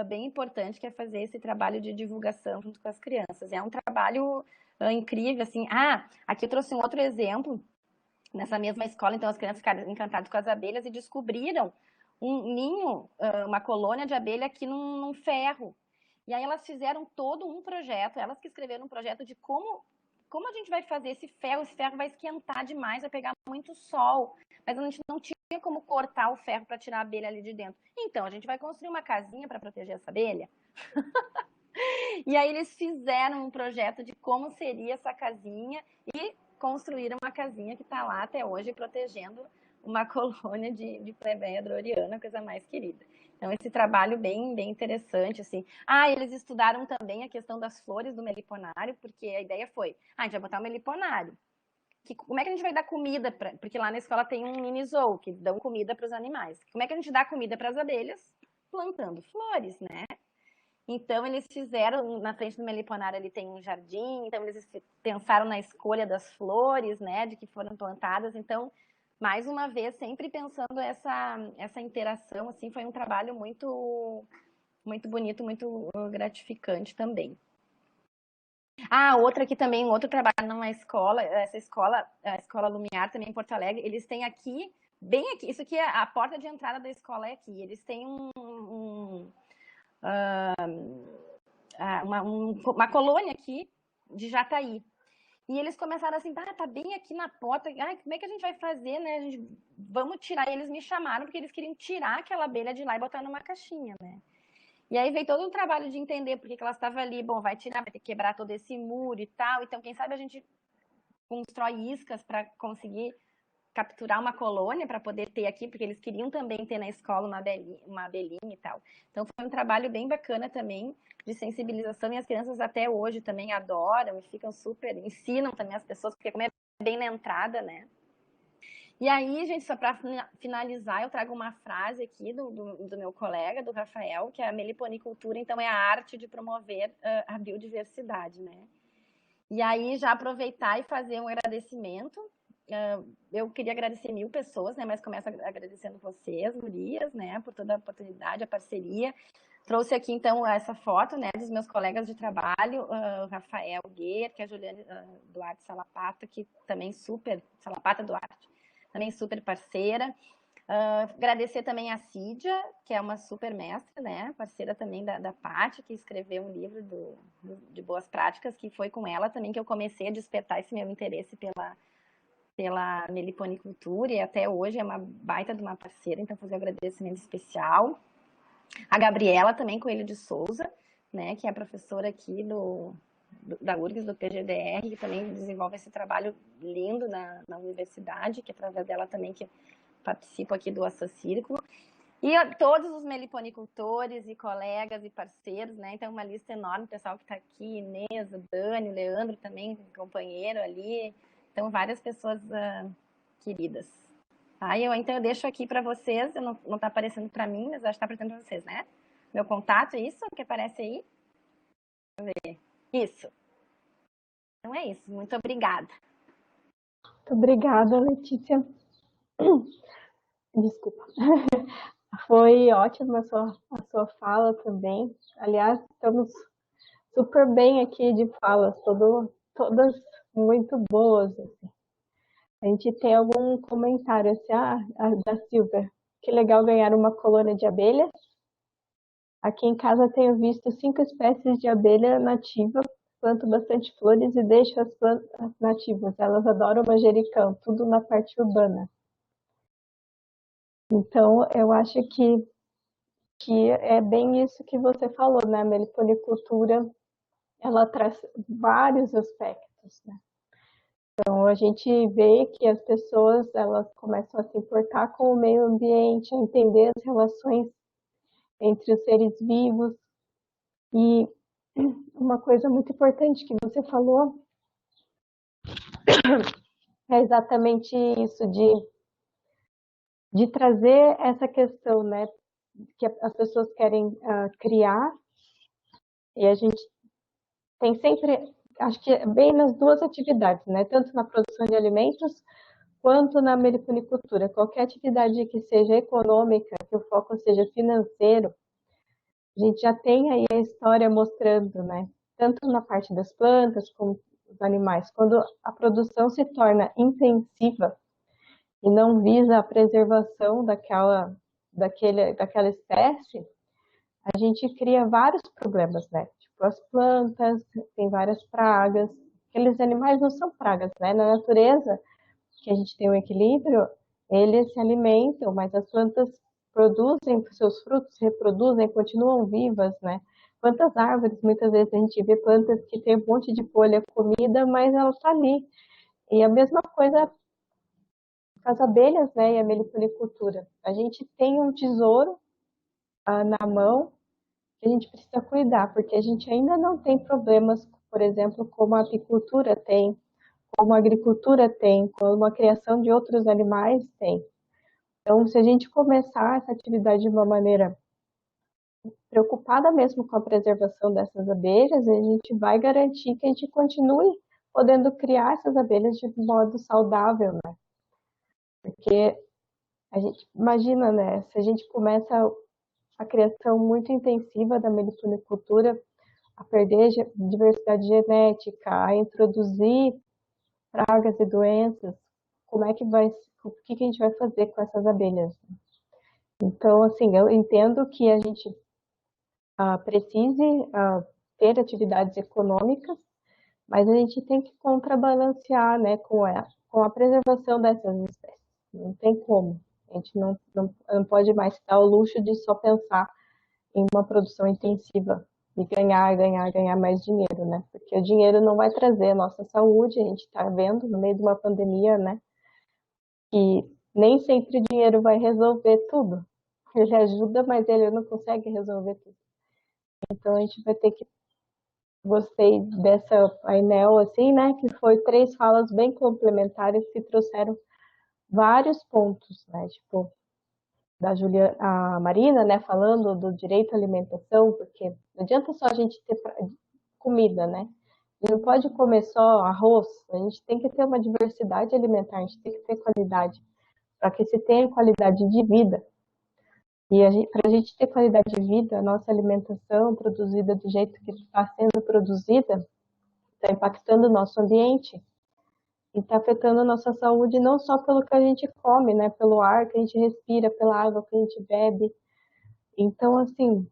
bem importante que é fazer esse trabalho de divulgação junto com as crianças. É um trabalho incrível, assim. Ah, aqui eu trouxe um outro exemplo. Nessa mesma escola, então, as crianças ficaram encantadas com as abelhas e descobriram um ninho, uma colônia de abelha aqui num ferro. E aí elas fizeram todo um projeto, elas que escreveram um projeto de como a gente vai fazer esse ferro vai esquentar demais, vai pegar muito sol, mas a gente não tinha como cortar o ferro para tirar a abelha ali de dentro. Então, a gente vai construir uma casinha para proteger essa abelha? E aí eles fizeram um projeto de como seria essa casinha e construíram uma casinha que está lá até hoje protegendo uma colônia de plebeia droriana, coisa mais querida. Então, esse trabalho bem interessante, assim. Ah, eles estudaram também a questão das flores do meliponário, porque a ideia foi, a gente vai botar um meliponário. Como é que a gente vai dar comida? Porque lá na escola tem um mini zoo, que dão comida para os animais. Como é que a gente dá comida para as abelhas? Plantando flores, né? Então, eles fizeram, na frente do meliponário ali tem um jardim, então eles pensaram na escolha das flores, né, de que foram plantadas. Então, mais uma vez, sempre pensando essa interação, assim, foi um trabalho muito bonito, muito gratificante também. Ah, outra aqui também, um outro trabalho numa escola, essa escola, a Escola Lumiar, também em Porto Alegre, eles têm aqui, bem aqui, isso aqui é a porta de entrada da escola é aqui, eles têm uma colônia aqui de jataí. E eles começaram assim, tá bem aqui na porta, como é que a gente vai fazer, né? Vamos tirar. E eles me chamaram porque eles queriam tirar aquela abelha de lá e botar numa caixinha, né? E aí veio todo um trabalho de entender por que ela estava ali. Bom, vai tirar, vai ter que quebrar todo esse muro e tal. Então, quem sabe a gente constrói iscas para conseguir capturar uma colônia para poder ter aqui, porque eles queriam também ter na escola uma abelhinha e tal. Então foi um trabalho bem bacana também de sensibilização e as crianças até hoje também adoram e ficam super, ensinam também as pessoas, porque como é bem na entrada, né? E aí, gente, só para finalizar, eu trago uma frase aqui do meu colega, do Rafael, que é a meliponicultura, então é a arte de promover a biodiversidade, né? E aí, já aproveitar e fazer um agradecimento. Eu queria agradecer 1000 pessoas, né? Mas começo agradecendo vocês, gurias, né? Por toda a oportunidade, a parceria. Trouxe aqui, então, essa foto, né? Dos meus colegas de trabalho, o Rafael Guer, que é a Juliane Duarte Salapata, que também super... Salapata Duarte, também super parceira. Agradecer também a Cídia, que é uma super mestra, né? Parceira também da Paty, que escreveu um livro de boas práticas, que foi com ela também que eu comecei a despertar esse meu interesse pela meliponicultura, e até hoje é uma baita de uma parceira, então fazer um agradecimento especial. A Gabriela também, Coelho de Souza, né, que é professora aqui da URGS, do PGDR, que também desenvolve esse trabalho lindo na universidade, que através dela também que participo aqui do Ossa Círculo. E todos os meliponicultores e colegas e parceiros, né? Então, uma lista enorme, o pessoal que está aqui, Inês, o Dani, o Leandro também, companheiro ali. Então, várias pessoas queridas. Tá? Então, eu deixo aqui para vocês, não está aparecendo para mim, mas acho que está aparecendo para vocês, né? Meu contato, é isso que aparece aí? Deixa eu ver. Isso. Então, é isso. Muito obrigada. Muito obrigada, Letícia. Desculpa. Foi ótima a sua fala também. Aliás, estamos super bem aqui de falas, todas muito boas. Assim. A gente tem algum comentário assim, da Silvia, que legal ganhar uma colônia de abelhas. Aqui em casa tenho visto 5 espécies de abelha nativa, planto bastante flores e deixo as plantas nativas. Elas adoram manjericão, tudo na parte urbana. Então, eu acho que é bem isso que você falou, né? A meliponicultura, ela traz vários aspectos, né? Então, a gente vê que as pessoas, elas começam a se importar com o meio ambiente, a entender as relações entre os seres vivos. E uma coisa muito importante que você falou é exatamente isso, de trazer essa questão, né? Que as pessoas querem criar, e a gente tem sempre, acho que bem nas duas atividades, né? Tanto na produção de alimentos, quanto na meliponicultura. Qualquer atividade que seja econômica, que o foco seja financeiro, a gente já tem aí a história mostrando, né? Tanto na parte das plantas, como dos animais. Quando a produção se torna intensiva e não visa a preservação daquela espécie, a gente cria vários problemas, né? Tipo, as plantas, tem várias pragas. Aqueles animais não são pragas, né? Na natureza, que a gente tem um equilíbrio, eles se alimentam, mas as plantas produzem seus frutos, reproduzem, continuam vivas, né? Quantas árvores, muitas vezes a gente vê plantas que tem um monte de folha comida, mas ela está ali. E a mesma coisa com as abelhas, né? E a meliponicultura. A gente tem um tesouro na mão, que a gente precisa cuidar, porque a gente ainda não tem problemas, por exemplo, como a apicultura tem, como a agricultura tem, como a criação de outros animais tem. Então, se a gente começar essa atividade de uma maneira preocupada mesmo com a preservação dessas abelhas, a gente vai garantir que a gente continue podendo criar essas abelhas de modo saudável, né? Porque a gente imagina, né, se a gente começa a criação muito intensiva da meliponicultura, a perder diversidade genética, a introduzir pragas e doenças, o que a gente vai fazer com essas abelhas? Então, assim, eu entendo que a gente precise ter atividades econômicas, mas a gente tem que contrabalancear, né, com a preservação dessas espécies. Não tem como. A gente não pode mais dar o luxo de só pensar em uma produção intensiva e ganhar mais dinheiro, né? Porque o dinheiro não vai trazer a nossa saúde, a gente está vendo no meio de uma pandemia, né? E nem sempre o dinheiro vai resolver tudo. Ele ajuda, mas ele não consegue resolver tudo. Então a gente vai ter que... Gostei dessa painel, assim, né? Que foi 3 falas bem complementares que trouxeram vários pontos, né? Tipo, a Marina, né, falando do direito à alimentação, porque não adianta só a gente ter comida, né? A gente não pode comer só arroz, a gente tem que ter uma diversidade alimentar, a gente tem que ter qualidade, para que se tenha qualidade de vida. E para a gente ter qualidade de vida, a nossa alimentação produzida do jeito que está sendo produzida, está impactando o nosso ambiente, e está afetando a nossa saúde não só pelo que a gente come, né? Pelo ar que a gente respira, pela água que a gente bebe. Então, assim,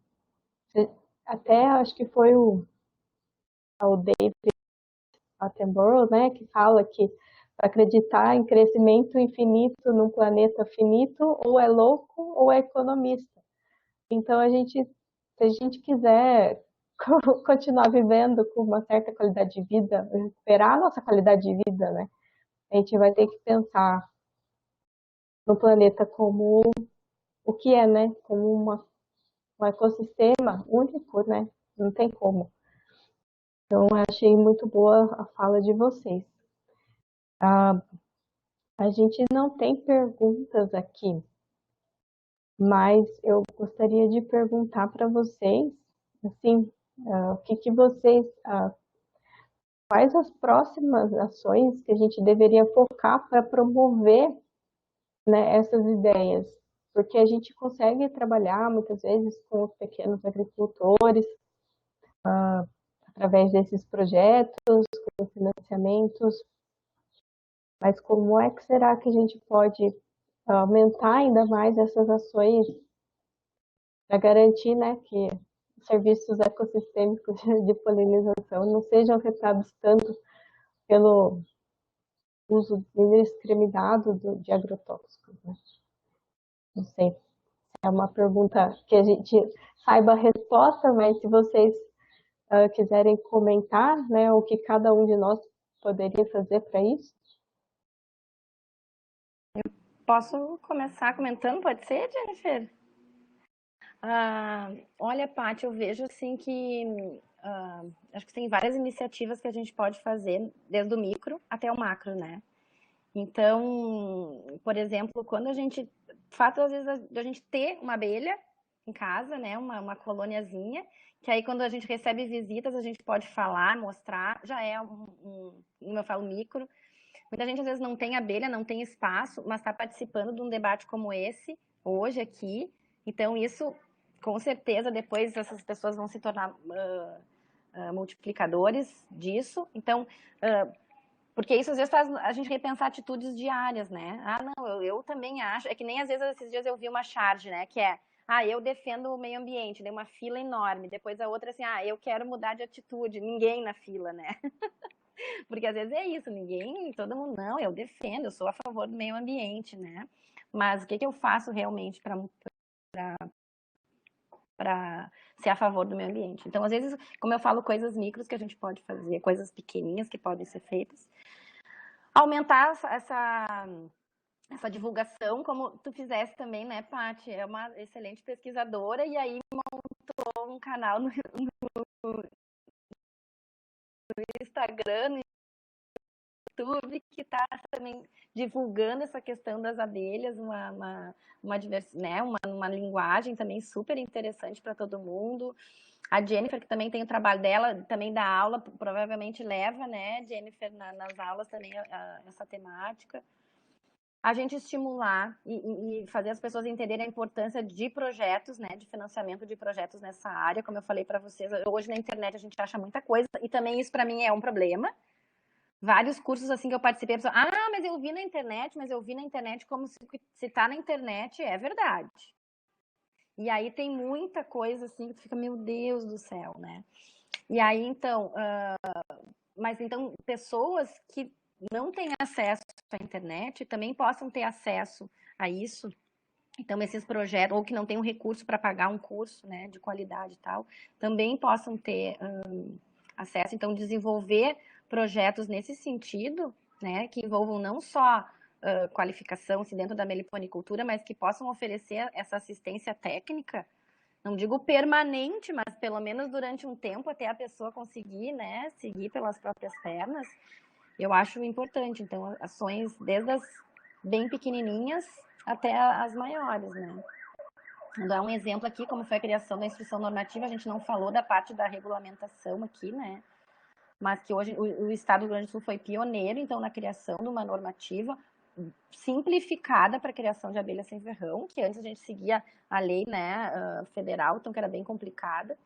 até acho que foi o David Attenborough, né? Que fala que para acreditar em crescimento infinito num planeta finito, ou é louco ou é economista. Então, se a gente quiser continuar vivendo com uma certa qualidade de vida, recuperar a nossa qualidade de vida, né? A gente vai ter que pensar no planeta como o que é, né? Como um ecossistema único, né? Não tem como. Então, eu achei muito boa a fala de vocês. A gente não tem perguntas aqui, mas eu gostaria de perguntar para vocês, assim, o que vocês, quais as próximas ações que a gente deveria focar para promover, né, essas ideias? Porque a gente consegue trabalhar muitas vezes com os pequenos agricultores, através desses projetos, com financiamentos, mas como é que será que a gente pode aumentar ainda mais essas ações para garantir, né, que os serviços ecossistêmicos de polinização não sejam afetados tanto pelo uso indiscriminado de agrotóxicos, né? Não sei se é uma pergunta que a gente saiba a resposta, mas se vocês quiserem comentar, né, o que cada um de nós poderia fazer para isso. Posso começar comentando, pode ser, Jennifer? Olha, Paty, eu vejo assim que acho que tem várias iniciativas que a gente pode fazer, desde o micro até o macro, né? Então, por exemplo, quando a gente, fato às vezes a gente ter uma abelha em casa, né, uma colôniazinha, que aí quando a gente recebe visitas a gente pode falar, mostrar, já é como eu falo, micro. Muita gente às vezes não tem abelha, não tem espaço, mas está participando de um debate como esse, hoje aqui. Então isso, com certeza, depois essas pessoas vão se tornar multiplicadores disso. Então, porque isso às vezes faz a gente repensar atitudes diárias, né? Não, eu também acho. É que nem às vezes esses dias eu vi uma charge, né? Que é, eu defendo o meio ambiente, dei uma fila enorme. Depois a outra assim, eu quero mudar de atitude. Ninguém na fila, né? Porque às vezes é isso, todo mundo, não, eu defendo, eu sou a favor do meio ambiente, né? Mas o que eu faço realmente para ser a favor do meio ambiente? Então, às vezes, como eu falo, coisas micros que a gente pode fazer, coisas pequenininhas que podem ser feitas. Aumentar essa divulgação, como tu fizesse também, né, Paty? É uma excelente pesquisadora e aí montou um canal no Instagram, no YouTube, que está também divulgando essa questão das abelhas, uma linguagem também super interessante para todo mundo. A Jennifer, que também tem o trabalho dela, também dá aula, provavelmente leva, né, Jennifer, nas aulas também essa temática. A gente estimular e fazer as pessoas entenderem a importância de projetos, né, de financiamento de projetos nessa área, como eu falei para vocês, hoje na internet a gente acha muita coisa, e também isso para mim é um problema. Vários cursos assim que eu participei, a pessoa, mas eu vi na internet, como se tá na internet, é verdade. E aí tem muita coisa assim que tu fica, meu Deus do céu, né? E aí, então, mas então, pessoas que não têm acesso à internet também possam ter acesso a isso. Então, esses projetos, ou que não têm um recurso para pagar um curso, né, de qualidade e tal, também possam ter acesso. Então, desenvolver projetos nesse sentido, né, que envolvam não só qualificação assim, dentro da meliponicultura, mas que possam oferecer essa assistência técnica, não digo permanente, mas pelo menos durante um tempo até a pessoa conseguir, né, seguir pelas próprias pernas, eu acho importante. Então, ações desde as bem pequenininhas até as maiores, né. Vou dar um exemplo aqui, como foi a criação da instrução normativa, a gente não falou da parte da regulamentação aqui, né, mas que hoje o Estado do Rio Grande do Sul foi pioneiro, então, na criação de uma normativa simplificada para a criação de abelha sem ferrão, que antes a gente seguia a lei, né, federal, então que era bem complicada,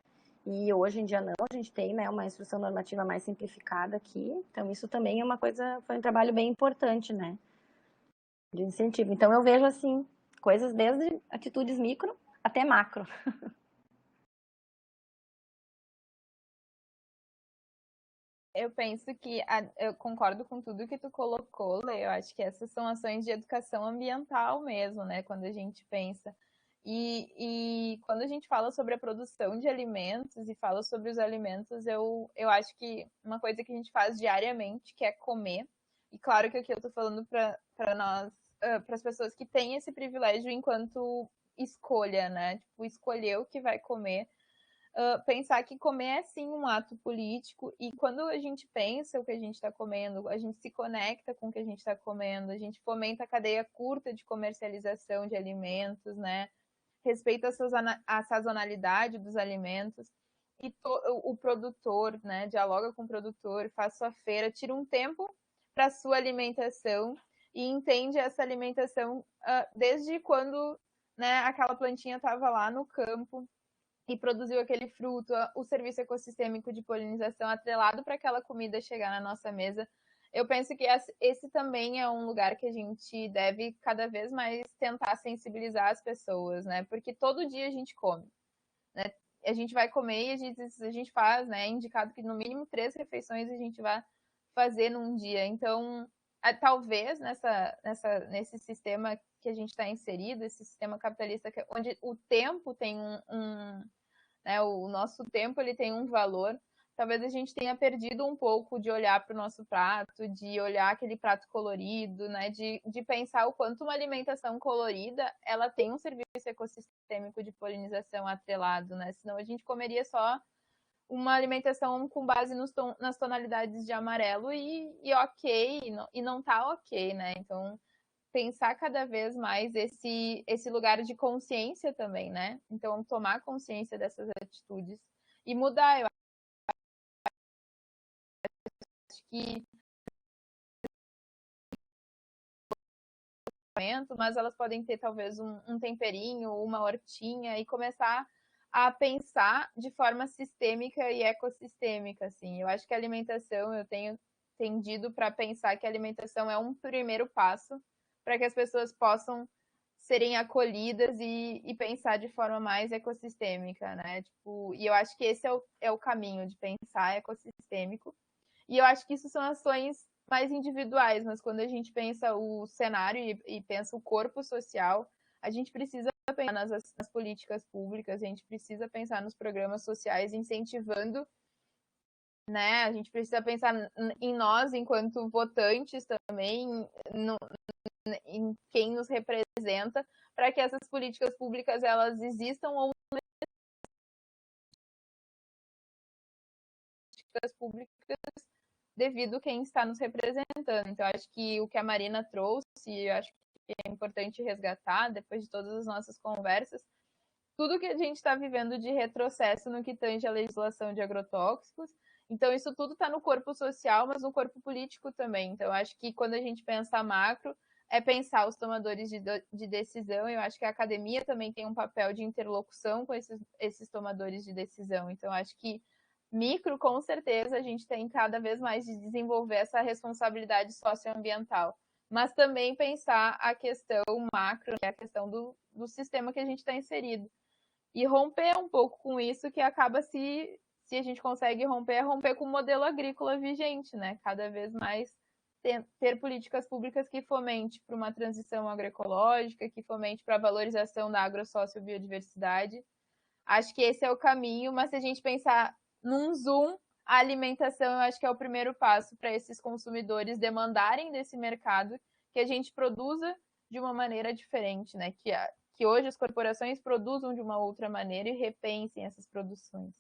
e hoje em dia não, a gente tem, né, uma instrução normativa mais simplificada aqui, então isso também é uma coisa, foi um trabalho bem importante, né, de incentivo. Então eu vejo, assim, coisas desde atitudes micro até macro. Eu penso que eu concordo com tudo que tu colocou, Lê. Eu acho que essas são ações de educação ambiental mesmo, né? Quando a gente pensa E quando a gente fala sobre a produção de alimentos e fala sobre os alimentos, eu acho que uma coisa que a gente faz diariamente, que é comer, e claro que aqui eu estou falando para nós, para as pessoas que têm esse privilégio enquanto escolha, né? Tipo, escolher o que vai comer. Pensar que comer é sim um ato político, e quando a gente pensa o que a gente está comendo, a gente se conecta com o que a gente está comendo, a gente fomenta a cadeia curta de comercialização de alimentos, né? Respeita a sazonalidade dos alimentos, e o produtor, né, dialoga com o produtor, faz sua feira, tira um tempo para sua alimentação e entende essa alimentação desde quando, né, aquela plantinha estava lá no campo e produziu aquele fruto, o serviço ecossistêmico de polinização atrelado para aquela comida chegar na nossa mesa. Eu penso que esse também é um lugar que a gente deve cada vez mais tentar sensibilizar as pessoas, né? Porque todo dia a gente come, né? A gente vai comer e a gente faz, né? É indicado que no mínimo 3 refeições a gente vai fazer num dia. Então, talvez nesse sistema que a gente está inserido, esse sistema capitalista, onde o tempo tem né, o nosso tempo ele tem um valor. Talvez a gente tenha perdido um pouco de olhar para o nosso prato, de olhar aquele prato colorido, né, de pensar o quanto uma alimentação colorida ela tem um serviço ecossistêmico de polinização atrelado, né? Senão a gente comeria só uma alimentação com base nas tonalidades de amarelo e ok, e não tá ok, né? Então, pensar cada vez mais esse lugar de consciência também, né? Então, tomar consciência dessas atitudes e mudar. Eu acho que mas elas podem ter talvez um temperinho, uma hortinha e começar a pensar de forma sistêmica e ecossistêmica, assim. Eu acho que a alimentação, eu tenho tendido para pensar que a alimentação é um primeiro passo para que as pessoas possam serem acolhidas e pensar de forma mais ecossistêmica, né? Tipo, e eu acho que esse é o caminho de pensar ecossistêmico. E eu acho que isso são ações mais individuais, mas quando a gente pensa o cenário e pensa o corpo social, a gente precisa pensar nas políticas públicas, a gente precisa pensar nos programas sociais incentivando, né? A gente precisa pensar em nós enquanto votantes também, em quem nos representa, para que essas políticas públicas elas existam ou políticas públicas devido a quem está nos representando. Então, acho que o que a Marina trouxe, eu acho que é importante resgatar, depois de todas as nossas conversas, tudo que a gente está vivendo de retrocesso no que tange a legislação de agrotóxicos. Então, isso tudo está no corpo social, mas no corpo político também. Então, acho que quando a gente pensa macro, é pensar os tomadores de decisão. Eu acho que a academia também tem um papel de interlocução com esses tomadores de decisão. Então, acho que micro, com certeza, a gente tem cada vez mais de desenvolver essa responsabilidade socioambiental, mas também pensar a questão macro, que é a questão do sistema que a gente está inserido. E romper um pouco com isso, que acaba se a gente consegue romper com o modelo agrícola vigente, né? Cada vez mais ter políticas públicas que fomente para uma transição agroecológica, que fomente para a valorização da agrossocio-biodiversidade. Acho que esse é o caminho, mas se a gente pensar num zoom, a alimentação eu acho que é o primeiro passo para esses consumidores demandarem desse mercado que a gente produza de uma maneira diferente, né? Que hoje as corporações produzam de uma outra maneira e repensem essas produções.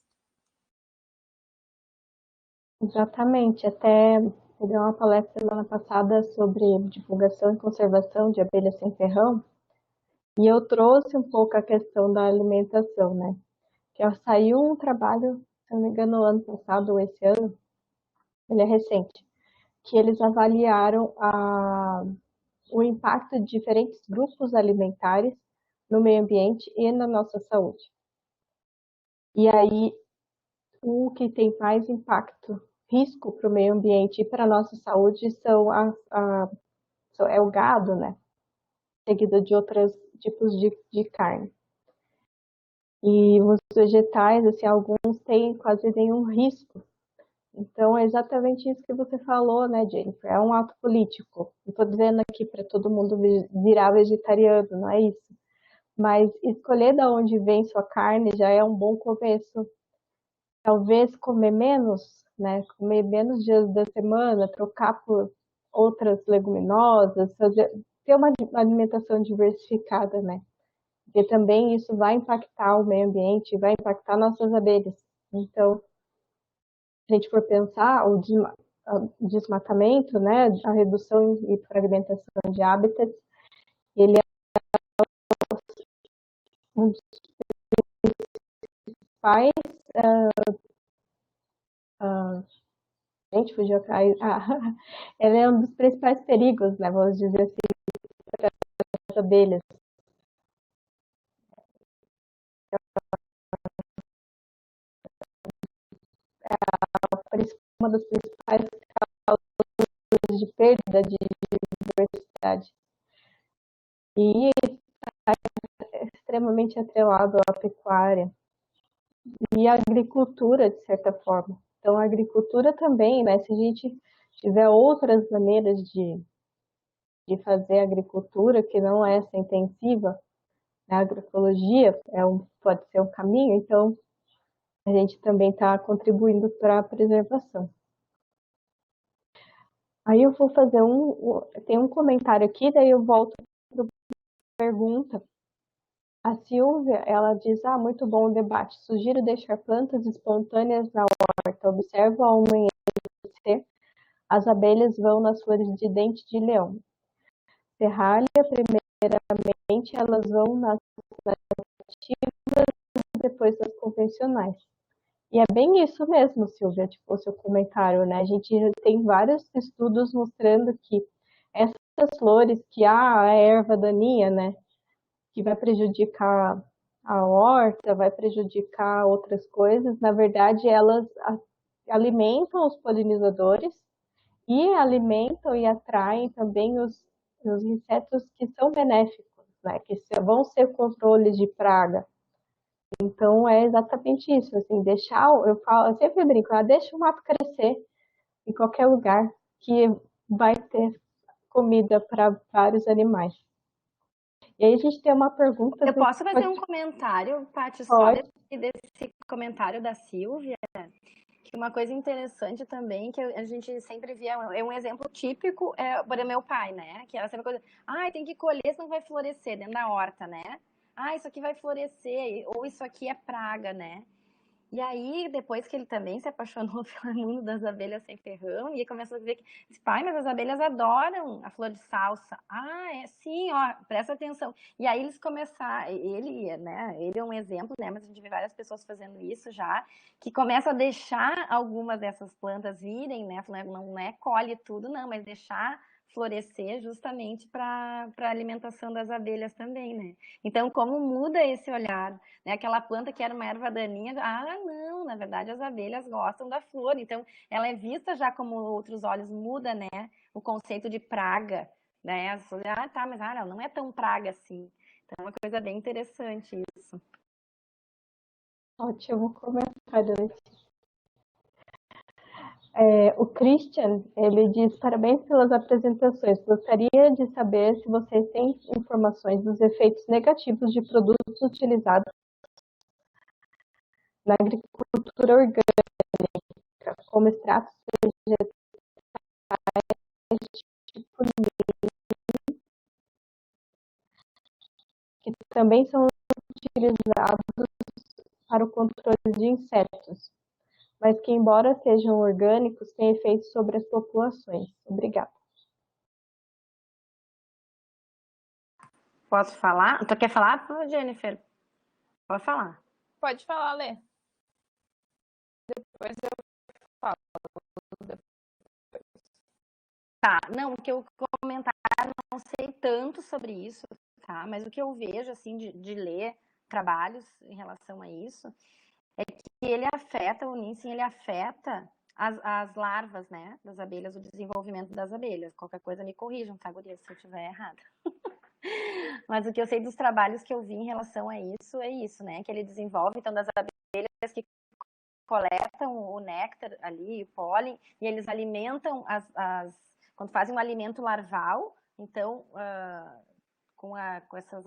Exatamente. Até eu dei uma palestra semana passada sobre divulgação e conservação de abelhas sem ferrão, e eu trouxe um pouco a questão da alimentação, né? Que saiu um trabalho, se não me engano, no ano passado ou esse ano, ele é recente, que eles avaliaram o impacto de diferentes grupos alimentares no meio ambiente e na nossa saúde. E aí, o que tem mais impacto, risco para o meio ambiente e para a nossa saúde é o gado, né? Seguido de outros tipos de carne. E os vegetais, assim, alguns têm quase nenhum risco. Então, é exatamente isso que você falou, né, Jennifer? É um ato político. Não estou dizendo aqui para todo mundo virar vegetariano, não é isso. mas escolher de onde vem sua carne já é um bom começo. Talvez comer menos, né? Comer menos dias da semana, trocar por outras leguminosas, ter uma alimentação diversificada, né? Porque também isso vai impactar o meio ambiente, vai impactar nossas abelhas. Então, se a gente for pensar, o desmatamento, né, a redução e fragmentação de hábitats, ele é um dos principais, gente, fugiu ele é um dos principais perigos, né, vamos dizer assim, para as abelhas. Uma das principais causas de perda de diversidade. E está extremamente atrelado à pecuária e à agricultura, de certa forma. Então, a agricultura também, né, se a gente tiver outras maneiras de fazer agricultura que não é essa intensiva, a agroecologia pode ser um caminho, então a gente também está contribuindo para a preservação. Aí eu vou fazer tem um comentário aqui, daí eu volto para a pergunta. A Silvia, ela diz, muito bom o debate. Sugiro deixar plantas espontâneas na horta. Observo ao amanhecer, as abelhas vão nas flores de dente de leão. Serralha, primeiramente, elas vão nas nativas, depois nas convencionais. E é bem isso mesmo, Silvia, tipo, o seu comentário, né? A gente tem vários estudos mostrando que essas flores, que a erva daninha, né, que vai prejudicar a horta, vai prejudicar outras coisas, na verdade, elas alimentam os polinizadores e alimentam e atraem também os insetos que são benéficos, né, que vão ser controles de praga. Então, é exatamente isso, assim, eu sempre brinco, deixa o mato crescer em qualquer lugar que vai ter comida para vários animais. E aí a gente tem uma pergunta... Eu posso fazer um comentário, Paty, só desse comentário da Silvia? Que uma coisa interessante também, que a gente sempre via, é um exemplo típico, por meu pai, né? Que era sempre coisa, tem que colher, senão vai florescer dentro da horta, né? Isso aqui vai florescer, ou isso aqui é praga, né? E aí, depois que ele também se apaixonou pelo mundo das abelhas sem ferrão, e começou a dizer que, pai, mas as abelhas adoram a flor de salsa. Sim, presta atenção. E aí eles começaram, ele é um exemplo, né, mas a gente vê várias pessoas fazendo isso já, que começam a deixar algumas dessas plantas irem, né, não é colhe tudo, não, mas deixar florescer justamente para a alimentação das abelhas também, né? Então, como muda esse olhar, né? Aquela planta que era uma erva daninha, não, na verdade as abelhas gostam da flor, então ela é vista já como outros olhos, muda, né? O conceito de praga, né? As pessoas, mas ela não é tão praga assim. Então, é uma coisa bem interessante isso. Ótimo comentário, Letícia. O Christian, ele diz, parabéns pelas apresentações. Gostaria de saber se vocês têm informações dos efeitos negativos de produtos utilizados na agricultura orgânica, como extratos vegetais, tipo NIM, que também são utilizados para o controle de insetos, mas que, embora sejam orgânicos, têm efeitos sobre as populações. Obrigada. Posso falar? Tu quer falar, Jennifer? Pode falar. Pode falar, Lê. Depois eu falo. Tá, não, o que eu comentar, não sei tanto sobre isso, tá? Mas o que eu vejo, assim, de ler trabalhos em relação a isso, é que ele afeta, o Ninsing, ele afeta as larvas, né, das abelhas, o desenvolvimento das abelhas. Qualquer coisa me corrijam, tá, gurias, se eu estiver errada. Mas o que eu sei dos trabalhos que eu vi em relação a isso é isso, né, que ele desenvolve, então, das abelhas que coletam o néctar ali, o pólen, e eles alimentam quando fazem um alimento larval, então com essas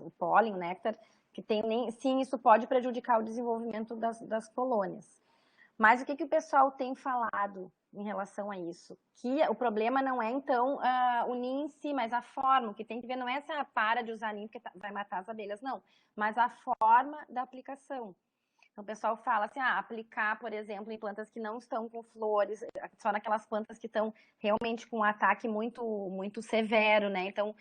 o pólen, o néctar, que tem sim, isso pode prejudicar o desenvolvimento das colônias. Mas o que o pessoal tem falado em relação a isso? Que o problema não é, então, o ninho em si, mas a forma. O que tem que ver não é essa para de usar ninho porque vai matar as abelhas, não. Mas a forma da aplicação. Então, o pessoal fala assim, aplicar, por exemplo, em plantas que não estão com flores, só naquelas plantas que estão realmente com um ataque muito, muito severo, né? Então,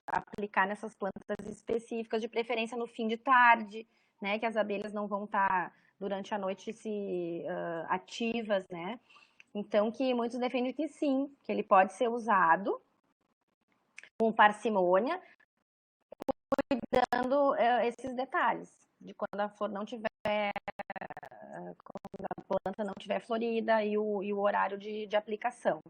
aplicar nessas plantas específicas, de preferência no fim de tarde, né? Que as abelhas não vão estar durante a noite ativas, né? Então, que muitos defendem que sim, que ele pode ser usado com parcimônia, cuidando esses detalhes, de quando a flor não tiver, quando a planta não tiver florida e o horário de aplicação.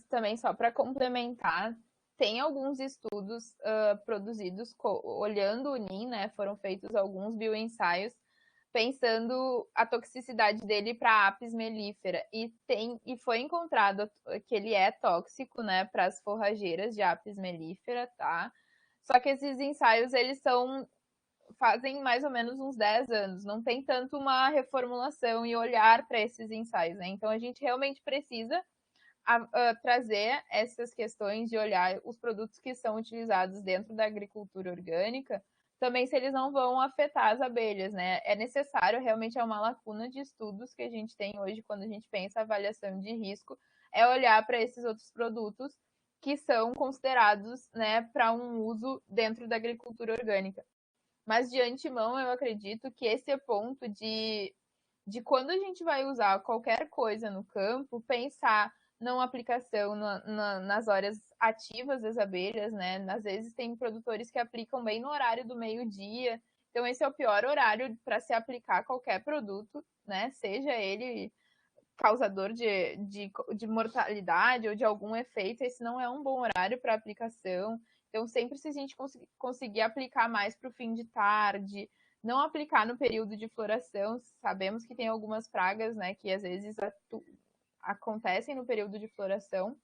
Também só para complementar, tem alguns estudos produzidos olhando o NIM, né? Foram feitos alguns bioensaios pensando a toxicidade dele para apis mellifera e foi encontrado que ele é tóxico, né, para as forrageiras de apis mellifera, tá? Só que esses ensaios eles fazem mais ou menos uns 10 anos, não tem tanto uma reformulação e olhar para esses ensaios, né? Então a gente realmente precisa trazer essas questões de olhar os produtos que são utilizados dentro da agricultura orgânica, também se eles não vão afetar as abelhas, né? É necessário, realmente é uma lacuna de estudos que a gente tem hoje quando a gente pensa avaliação de risco, é olhar para esses outros produtos que são considerados, né, para um uso dentro da agricultura orgânica. Mas de antemão eu acredito que esse é ponto de quando a gente vai usar qualquer coisa no campo, pensar não aplicação nas horas ativas das abelhas, né? Às vezes tem produtores que aplicam bem no horário do meio-dia, então esse é o pior horário para se aplicar qualquer produto, né? Seja ele causador de mortalidade ou de algum efeito, esse não é um bom horário para aplicação. Então, sempre se a gente conseguir aplicar mais para o fim de tarde, não aplicar no período de floração, sabemos que tem algumas pragas, né, que às vezes acontecem no período de floração,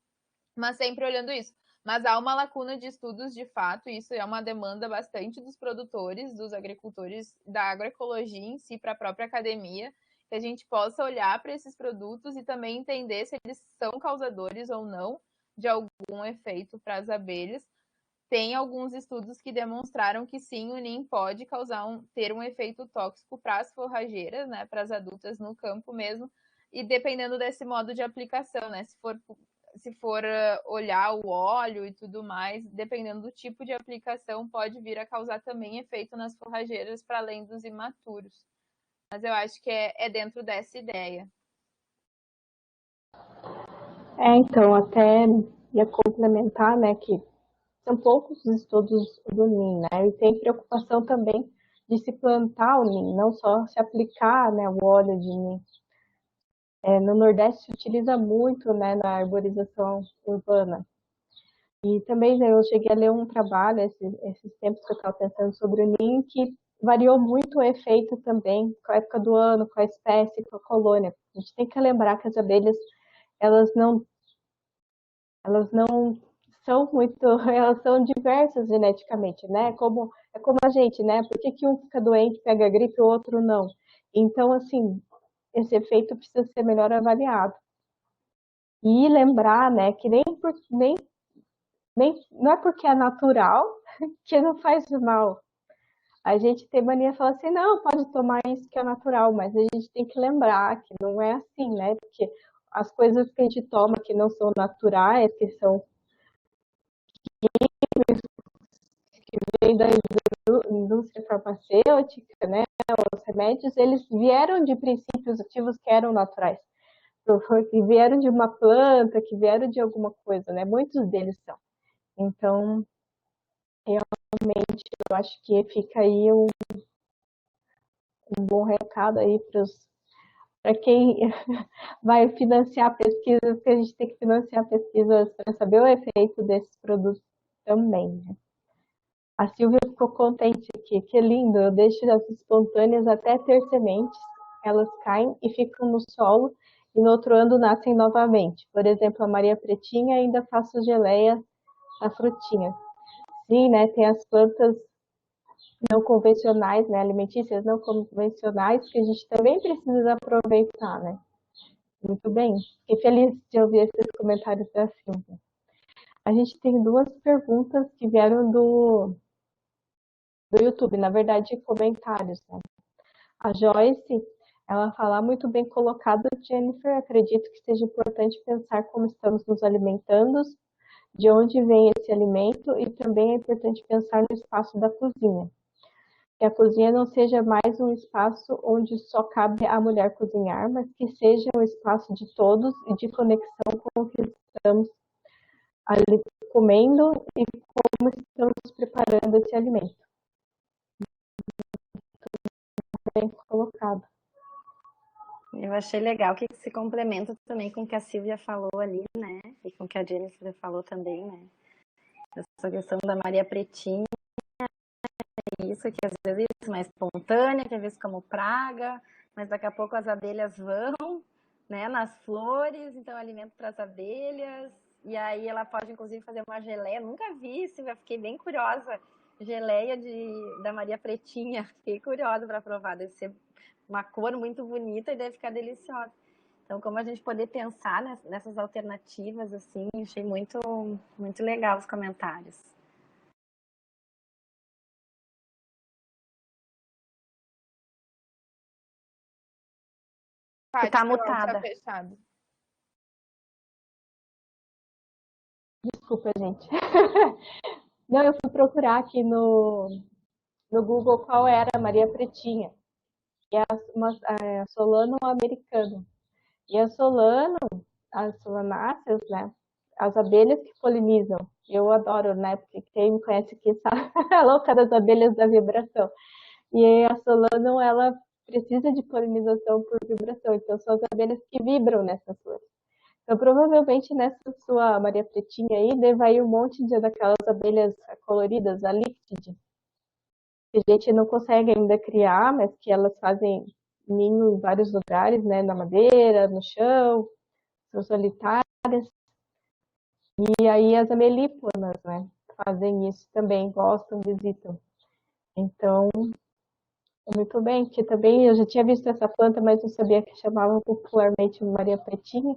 mas sempre olhando isso. Mas há uma lacuna de estudos de fato, e isso é uma demanda bastante dos produtores, dos agricultores, da agroecologia em si, para a própria academia, que a gente possa olhar para esses produtos e também entender se eles são causadores ou não de algum efeito para as abelhas. Tem alguns estudos que demonstraram que sim, o NIM pode ter um efeito tóxico para as forrageiras, né, para as adultas no campo mesmo, e dependendo desse modo de aplicação, né, se for olhar o óleo e tudo mais, dependendo do tipo de aplicação, pode vir a causar também efeito nas forrageiras para além dos imaturos. Mas eu acho que é dentro dessa ideia. Então, até ia complementar, né, que são poucos os estudos do NIM, né, e tem preocupação também de se plantar o NIM, não só se aplicar, né, o óleo de NIM. No Nordeste se utiliza muito, né, na arborização urbana. E também eu cheguei a ler um trabalho, esses tempos que eu estava pensando sobre o NIM, que variou muito o efeito também, com a época do ano, com a espécie, com a colônia. A gente tem que lembrar que as abelhas, elas não são muito, elas são diversas geneticamente, né? É como a gente, né? Por que um fica doente, pega gripe e o outro não? Então, assim, esse efeito precisa ser melhor avaliado. E lembrar, né, que não é porque é natural que não faz mal. A gente tem mania de falar assim, não, pode tomar isso que é natural, mas a gente tem que lembrar que não é assim, né? Porque as coisas que a gente toma que não são naturais, que são que vêm da indústria farmacêutica, né? Os remédios, eles vieram de princípios ativos que eram naturais. Que vieram de uma planta, que vieram de alguma coisa, né? Muitos deles são. Então, realmente, eu acho que fica aí um bom recado aí para quem vai financiar pesquisas, porque a gente tem que financiar pesquisas para saber o efeito desses produtos também, né? A Silvia ficou contente aqui, que lindo, eu deixo as espontâneas até ter sementes, elas caem e ficam no solo e no outro ano nascem novamente. Por exemplo, a Maria Pretinha ainda faço geleia da frutinha. Sim, né? Tem as plantas não convencionais, né? Alimentícias não convencionais que a gente também precisa aproveitar, né? Muito bem. Fiquei feliz de ouvir esses comentários da Silvia. A gente tem duas perguntas que vieram do YouTube, na verdade, comentários, né? A Joyce, ela fala muito bem colocado, Jennifer. Acredito que seja importante pensar como estamos nos alimentando, de onde vem esse alimento e também é importante pensar no espaço da cozinha. Que a cozinha não seja mais um espaço onde só cabe a mulher cozinhar, mas que seja um espaço de todos e de conexão com o que estamos ali comendo e como estamos preparando esse alimento. Bem colocado. Eu achei legal que se complementa também com o que a Silvia falou ali, né? E com o que a Jennifer falou também, né? Essa questão da Maria Pretinha, isso que às vezes é mais espontânea, que às vezes como praga, mas daqui a pouco as abelhas vão, né, nas flores, então alimento para as abelhas, e aí ela pode inclusive fazer uma geleia, nunca vi, Silvia, fiquei bem curiosa, geleia da Maria Pretinha, fiquei curiosa para provar, deve ser uma cor muito bonita e deve ficar deliciosa. Então, como a gente poder pensar nessas alternativas, assim, achei muito, muito legal os comentários. Tu tá mutada. Tá fechado. Desculpa, gente. Não, eu fui procurar aqui no Google qual era a Maria Pretinha. E é a Solano americano. E a Solano, as solanáceas, né? As abelhas que polinizam. Eu adoro, né? Porque quem me conhece aqui sabe a louca das abelhas da vibração. E a Solano, ela precisa de polinização por vibração. Então, são as abelhas que vibram nessas flores. Então, provavelmente, nessa sua Maria Pretinha aí, deve ir um monte daquelas abelhas coloridas, a Líquide, que a gente não consegue ainda criar, mas que elas fazem ninho em vários lugares, né? Na madeira, no chão, são solitárias. E aí as amelíponas, né? Fazem isso também, gostam, visitam. Então, muito bem, que também eu já tinha visto essa planta, mas não sabia que chamavam popularmente Maria Pretinha.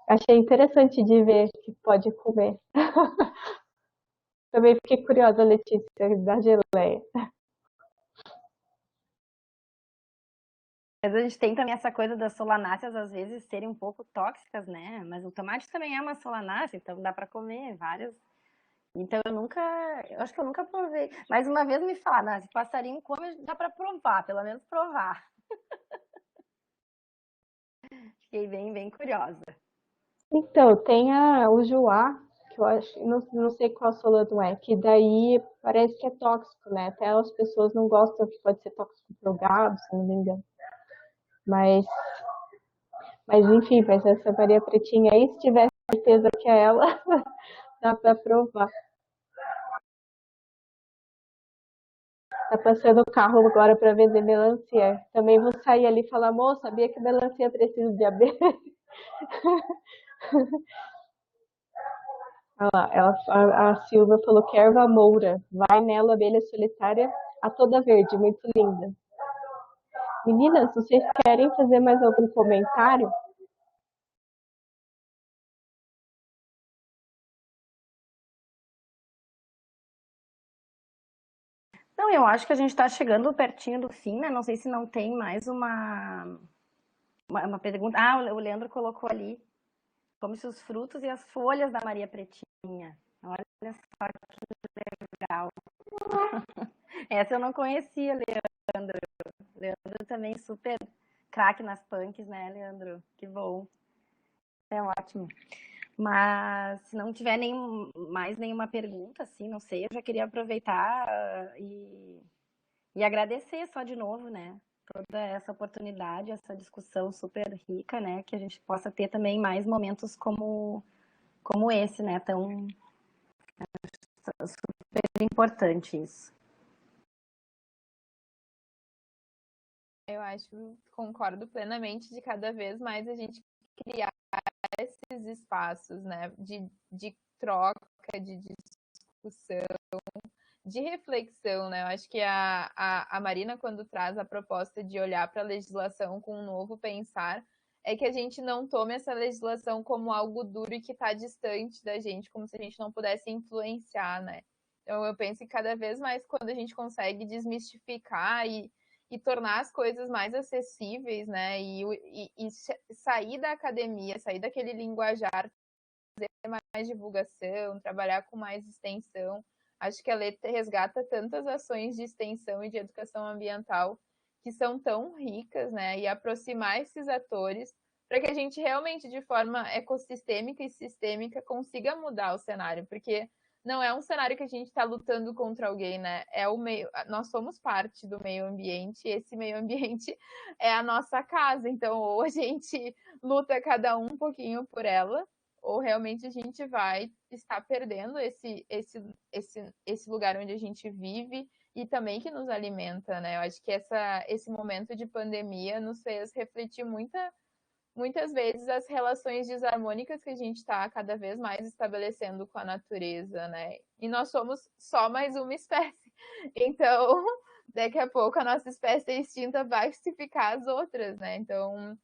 Achei interessante de ver que pode comer. Também fiquei curiosa, Letícia, da geleia. Mas a gente tem também essa coisa das solanáceas às vezes serem um pouco tóxicas, né? Mas o tomate também é uma solanácea, então dá para comer várias. Então eu acho que eu nunca provei. Mas uma vez me falaram, se passarinho come, dá para provar, pelo menos provar. Fiquei bem, bem curiosa. Então, tem o Juá, que eu acho, não sei qual solano é, que daí parece que é tóxico, né? Até as pessoas não gostam, que pode ser tóxico para o gado, se não me engano. Mas enfim, mas essa Maria Pretinha aí, se tiver certeza que é ela, dá para provar. Tá passando o carro agora para vender melancia. Também vou sair ali e falar, moça, sabia que melancia precisa de abelha? Olha lá, a Silvia falou que erva moura. Vai nela, abelha solitária, a toda verde, muito linda. Meninas, vocês querem fazer mais algum comentário? Não, eu acho que a gente está chegando pertinho do fim, né? Não sei se não tem mais uma pergunta. Ah, o Leandro colocou ali. Como se os frutos e as folhas da Maria Pretinha. Olha só que legal. Essa eu não conhecia, Leandro. Leandro também super craque nas punks, né, Leandro? Que bom. É ótimo. Mas se não tiver mais nenhuma pergunta, assim, não sei, eu já queria aproveitar e agradecer só de novo, né? Toda essa oportunidade, essa discussão super rica, né? Que a gente possa ter também mais momentos como esse, né? Tão super importante isso. Eu acho, concordo plenamente de cada vez mais a gente criar esses espaços, né, de troca, de discussão, de reflexão, né? Eu acho que a Marina, quando traz a proposta de olhar para a legislação com um novo pensar, é que a gente não tome essa legislação como algo duro e que está distante da gente, como se a gente não pudesse influenciar, né? Então, eu penso que cada vez mais, quando a gente consegue desmistificar e tornar as coisas mais acessíveis, né? E sair da academia, sair daquele linguajar, fazer mais divulgação, trabalhar com mais extensão. Acho que a lei resgata tantas ações de extensão e de educação ambiental que são tão ricas, né? E aproximar esses atores para que a gente realmente, de forma ecossistêmica e sistêmica, consiga mudar o cenário, porque não é um cenário que a gente está lutando contra alguém, né? É o meio, nós somos parte do meio ambiente, e esse meio ambiente é a nossa casa. Então, ou a gente luta cada um pouquinho por ela, ou realmente a gente vai estar perdendo esse lugar onde a gente vive e também que nos alimenta, né? Eu acho que esse momento de pandemia nos fez refletir muitas vezes as relações desarmônicas que a gente está cada vez mais estabelecendo com a natureza, né? E nós somos só mais uma espécie. Então, daqui a pouco a nossa espécie extinta vai justificar as outras, né? Então,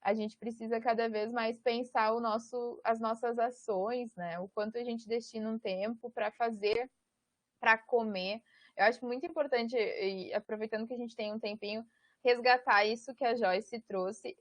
a gente precisa cada vez mais pensar as nossas ações, né? O quanto a gente destina um tempo para fazer, para comer. Eu acho muito importante, e aproveitando que a gente tem um tempinho, resgatar isso que a Joyce trouxe,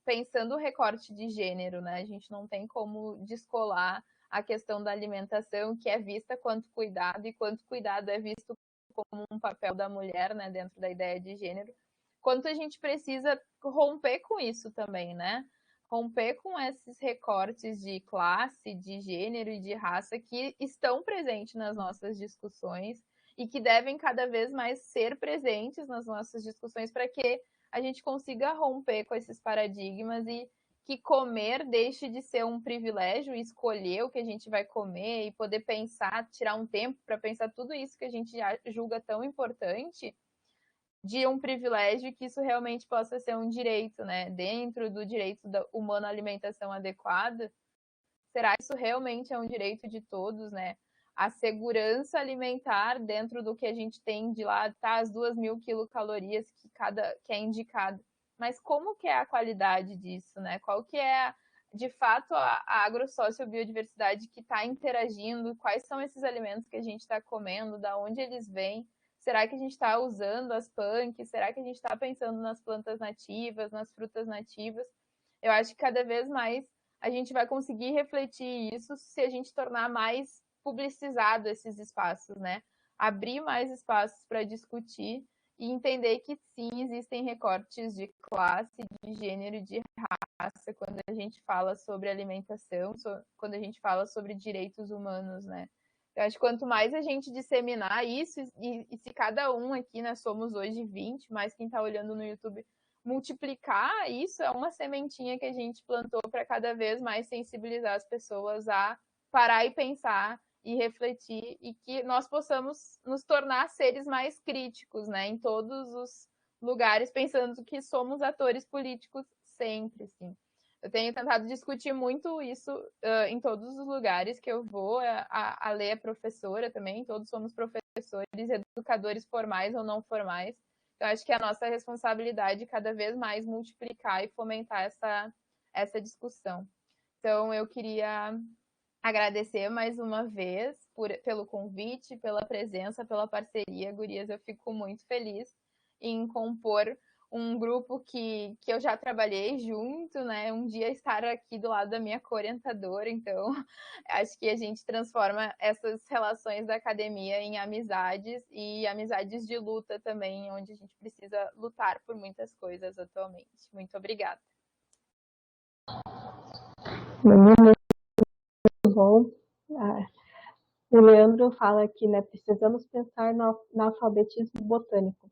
pensando o recorte de gênero, né? A gente não tem como descolar a questão da alimentação, que é vista quanto cuidado, e quanto cuidado é visto como um papel da mulher, né, dentro da ideia de gênero. Quanto a gente precisa romper com isso também, né? Romper com esses recortes de classe, de gênero e de raça que estão presentes nas nossas discussões e que devem cada vez mais ser presentes nas nossas discussões para que a gente consiga romper com esses paradigmas e que comer deixe de ser um privilégio, escolher o que a gente vai comer e poder pensar, tirar um tempo para pensar tudo isso que a gente julga tão importante, de um privilégio, que isso realmente possa ser um direito, né? Dentro do direito humano à alimentação adequada, será que isso realmente é um direito de todos, né? A segurança alimentar dentro do que a gente tem de lá, tá, as 2.000 quilocalorias que é indicado. Mas como que é a qualidade disso, né? Qual que é, de fato, a agrossocio-biodiversidade que está interagindo? Quais são esses alimentos que a gente está comendo? Da onde eles vêm? Será que a gente está usando as punks? Será que a gente está pensando nas plantas nativas, nas frutas nativas? Eu acho que cada vez mais a gente vai conseguir refletir isso se a gente tornar mais publicizado esses espaços, né? Abrir mais espaços para discutir e entender que sim, existem recortes de classe, de gênero e de raça quando a gente fala sobre alimentação, quando a gente fala sobre direitos humanos, né? Eu acho que quanto mais a gente disseminar isso, e se cada um aqui, nós somos hoje 20, mais quem está olhando no YouTube, multiplicar isso, é uma sementinha que a gente plantou para cada vez mais sensibilizar as pessoas a parar e pensar e refletir, e que nós possamos nos tornar seres mais críticos, né, em todos os lugares, pensando que somos atores políticos sempre, sim. Eu tenho tentado discutir muito isso em todos os lugares que eu vou. A Lê é professora também, todos somos professores, educadores formais ou não formais. Eu acho que é a nossa responsabilidade cada vez mais multiplicar e fomentar essa discussão. Então, eu queria agradecer mais uma vez pelo convite, pela presença, pela parceria. Gurias, eu fico muito feliz em compor um grupo que eu já trabalhei junto, né? Um dia estar aqui do lado da minha co-orientadora, então acho que a gente transforma essas relações da academia em amizades e amizades de luta também, onde a gente precisa lutar por muitas coisas atualmente. Muito obrigada. Muito bom. O Leandro fala que, né, precisamos pensar no alfabetismo botânico.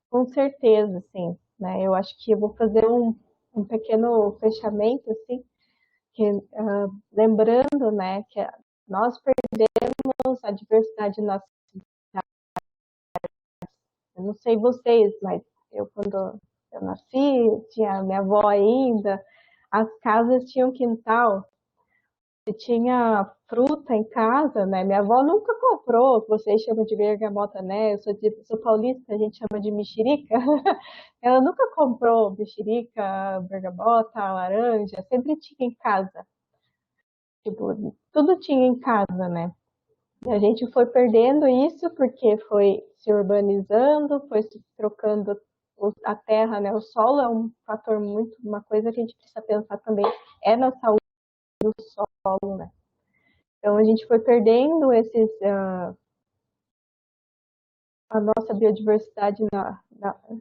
Com certeza, sim. Né? Eu acho que eu vou fazer um pequeno fechamento, assim, que, lembrando, né, que nós perdemos a diversidade da nossa cidade. Eu não sei vocês, mas eu, quando eu nasci, tinha minha avó ainda, as casas tinham quintal, se tinha fruta em casa, né? Minha avó nunca comprou, o que vocês chamam de bergamota, né? Sou paulista, a gente chama de mexerica. Ela nunca comprou mexerica, bergamota, laranja, sempre tinha em casa. Tipo, tudo tinha em casa, né? E a gente foi perdendo isso porque foi se urbanizando, foi se trocando a terra, né? O solo é um fator muito, uma coisa que a gente precisa pensar também, é na saúde do solo, né? Então a gente foi perdendo a nossa biodiversidade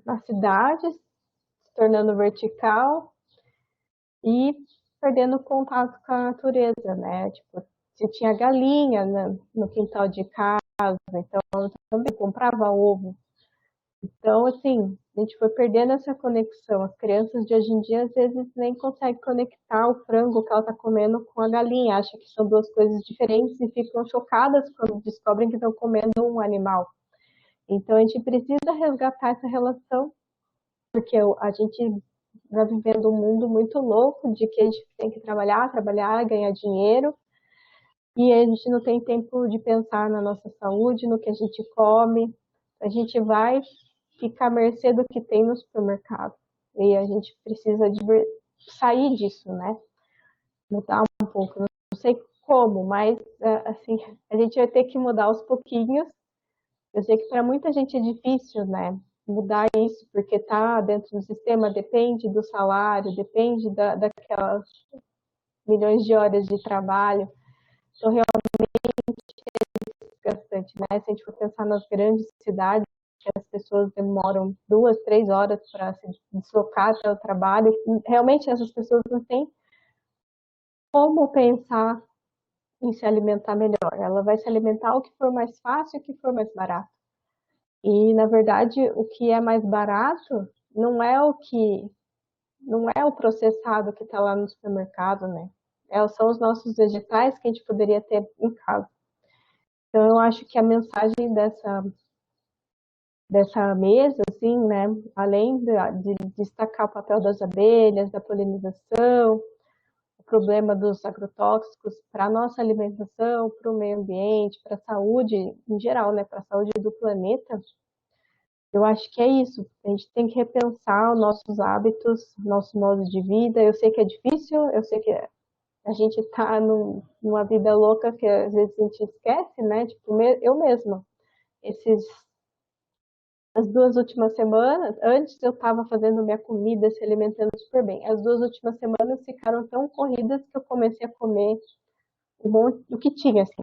nas cidades, se tornando vertical e perdendo contato com a natureza, né? Tipo, se tinha galinha no quintal de casa, então eu também comprava ovo. Então, assim, a gente foi perdendo essa conexão. As crianças de hoje em dia, às vezes, nem conseguem conectar o frango que ela está comendo com a galinha. Acham que são duas coisas diferentes e ficam chocadas quando descobrem que estão comendo um animal. Então, a gente precisa resgatar essa relação, porque a gente está vivendo um mundo muito louco de que a gente tem que trabalhar, ganhar dinheiro, e a gente não tem tempo de pensar na nossa saúde, no que a gente come. A gente vai ficar à mercê do que tem no supermercado. E a gente precisa sair disso, né? Mudar um pouco. Não sei como, mas assim, a gente vai ter que mudar aos pouquinhos. Eu sei que para muita gente é difícil, né? Mudar isso, porque tá dentro do sistema, depende do salário, depende daquelas milhões de horas de trabalho. Então, desgastante, né? Se a gente for pensar nas grandes cidades, que as pessoas demoram 2, 3 horas para se deslocar até o trabalho, realmente essas pessoas não têm como pensar em se alimentar melhor. Ela vai se alimentar o que for mais fácil e o que for mais barato. E, na verdade, o que é mais barato não é o processado que está lá no supermercado, né? São os nossos vegetais que a gente poderia ter em casa. Então, eu acho que a mensagem dessa mesa, assim, né, além de destacar o papel das abelhas, da polinização, o problema dos agrotóxicos para a nossa alimentação, para o meio ambiente, para a saúde em geral, né, para a saúde do planeta, eu acho que é isso. A gente tem que repensar os nossos hábitos, nosso modo de vida. Eu sei que é difícil, eu sei que a gente está numa vida louca que às vezes a gente esquece, né? Tipo, eu mesma, as 2 últimas semanas, antes eu estava fazendo minha comida, se alimentando super bem. As 2 últimas semanas ficaram tão corridas que eu comecei a comer um monte do que tinha, assim.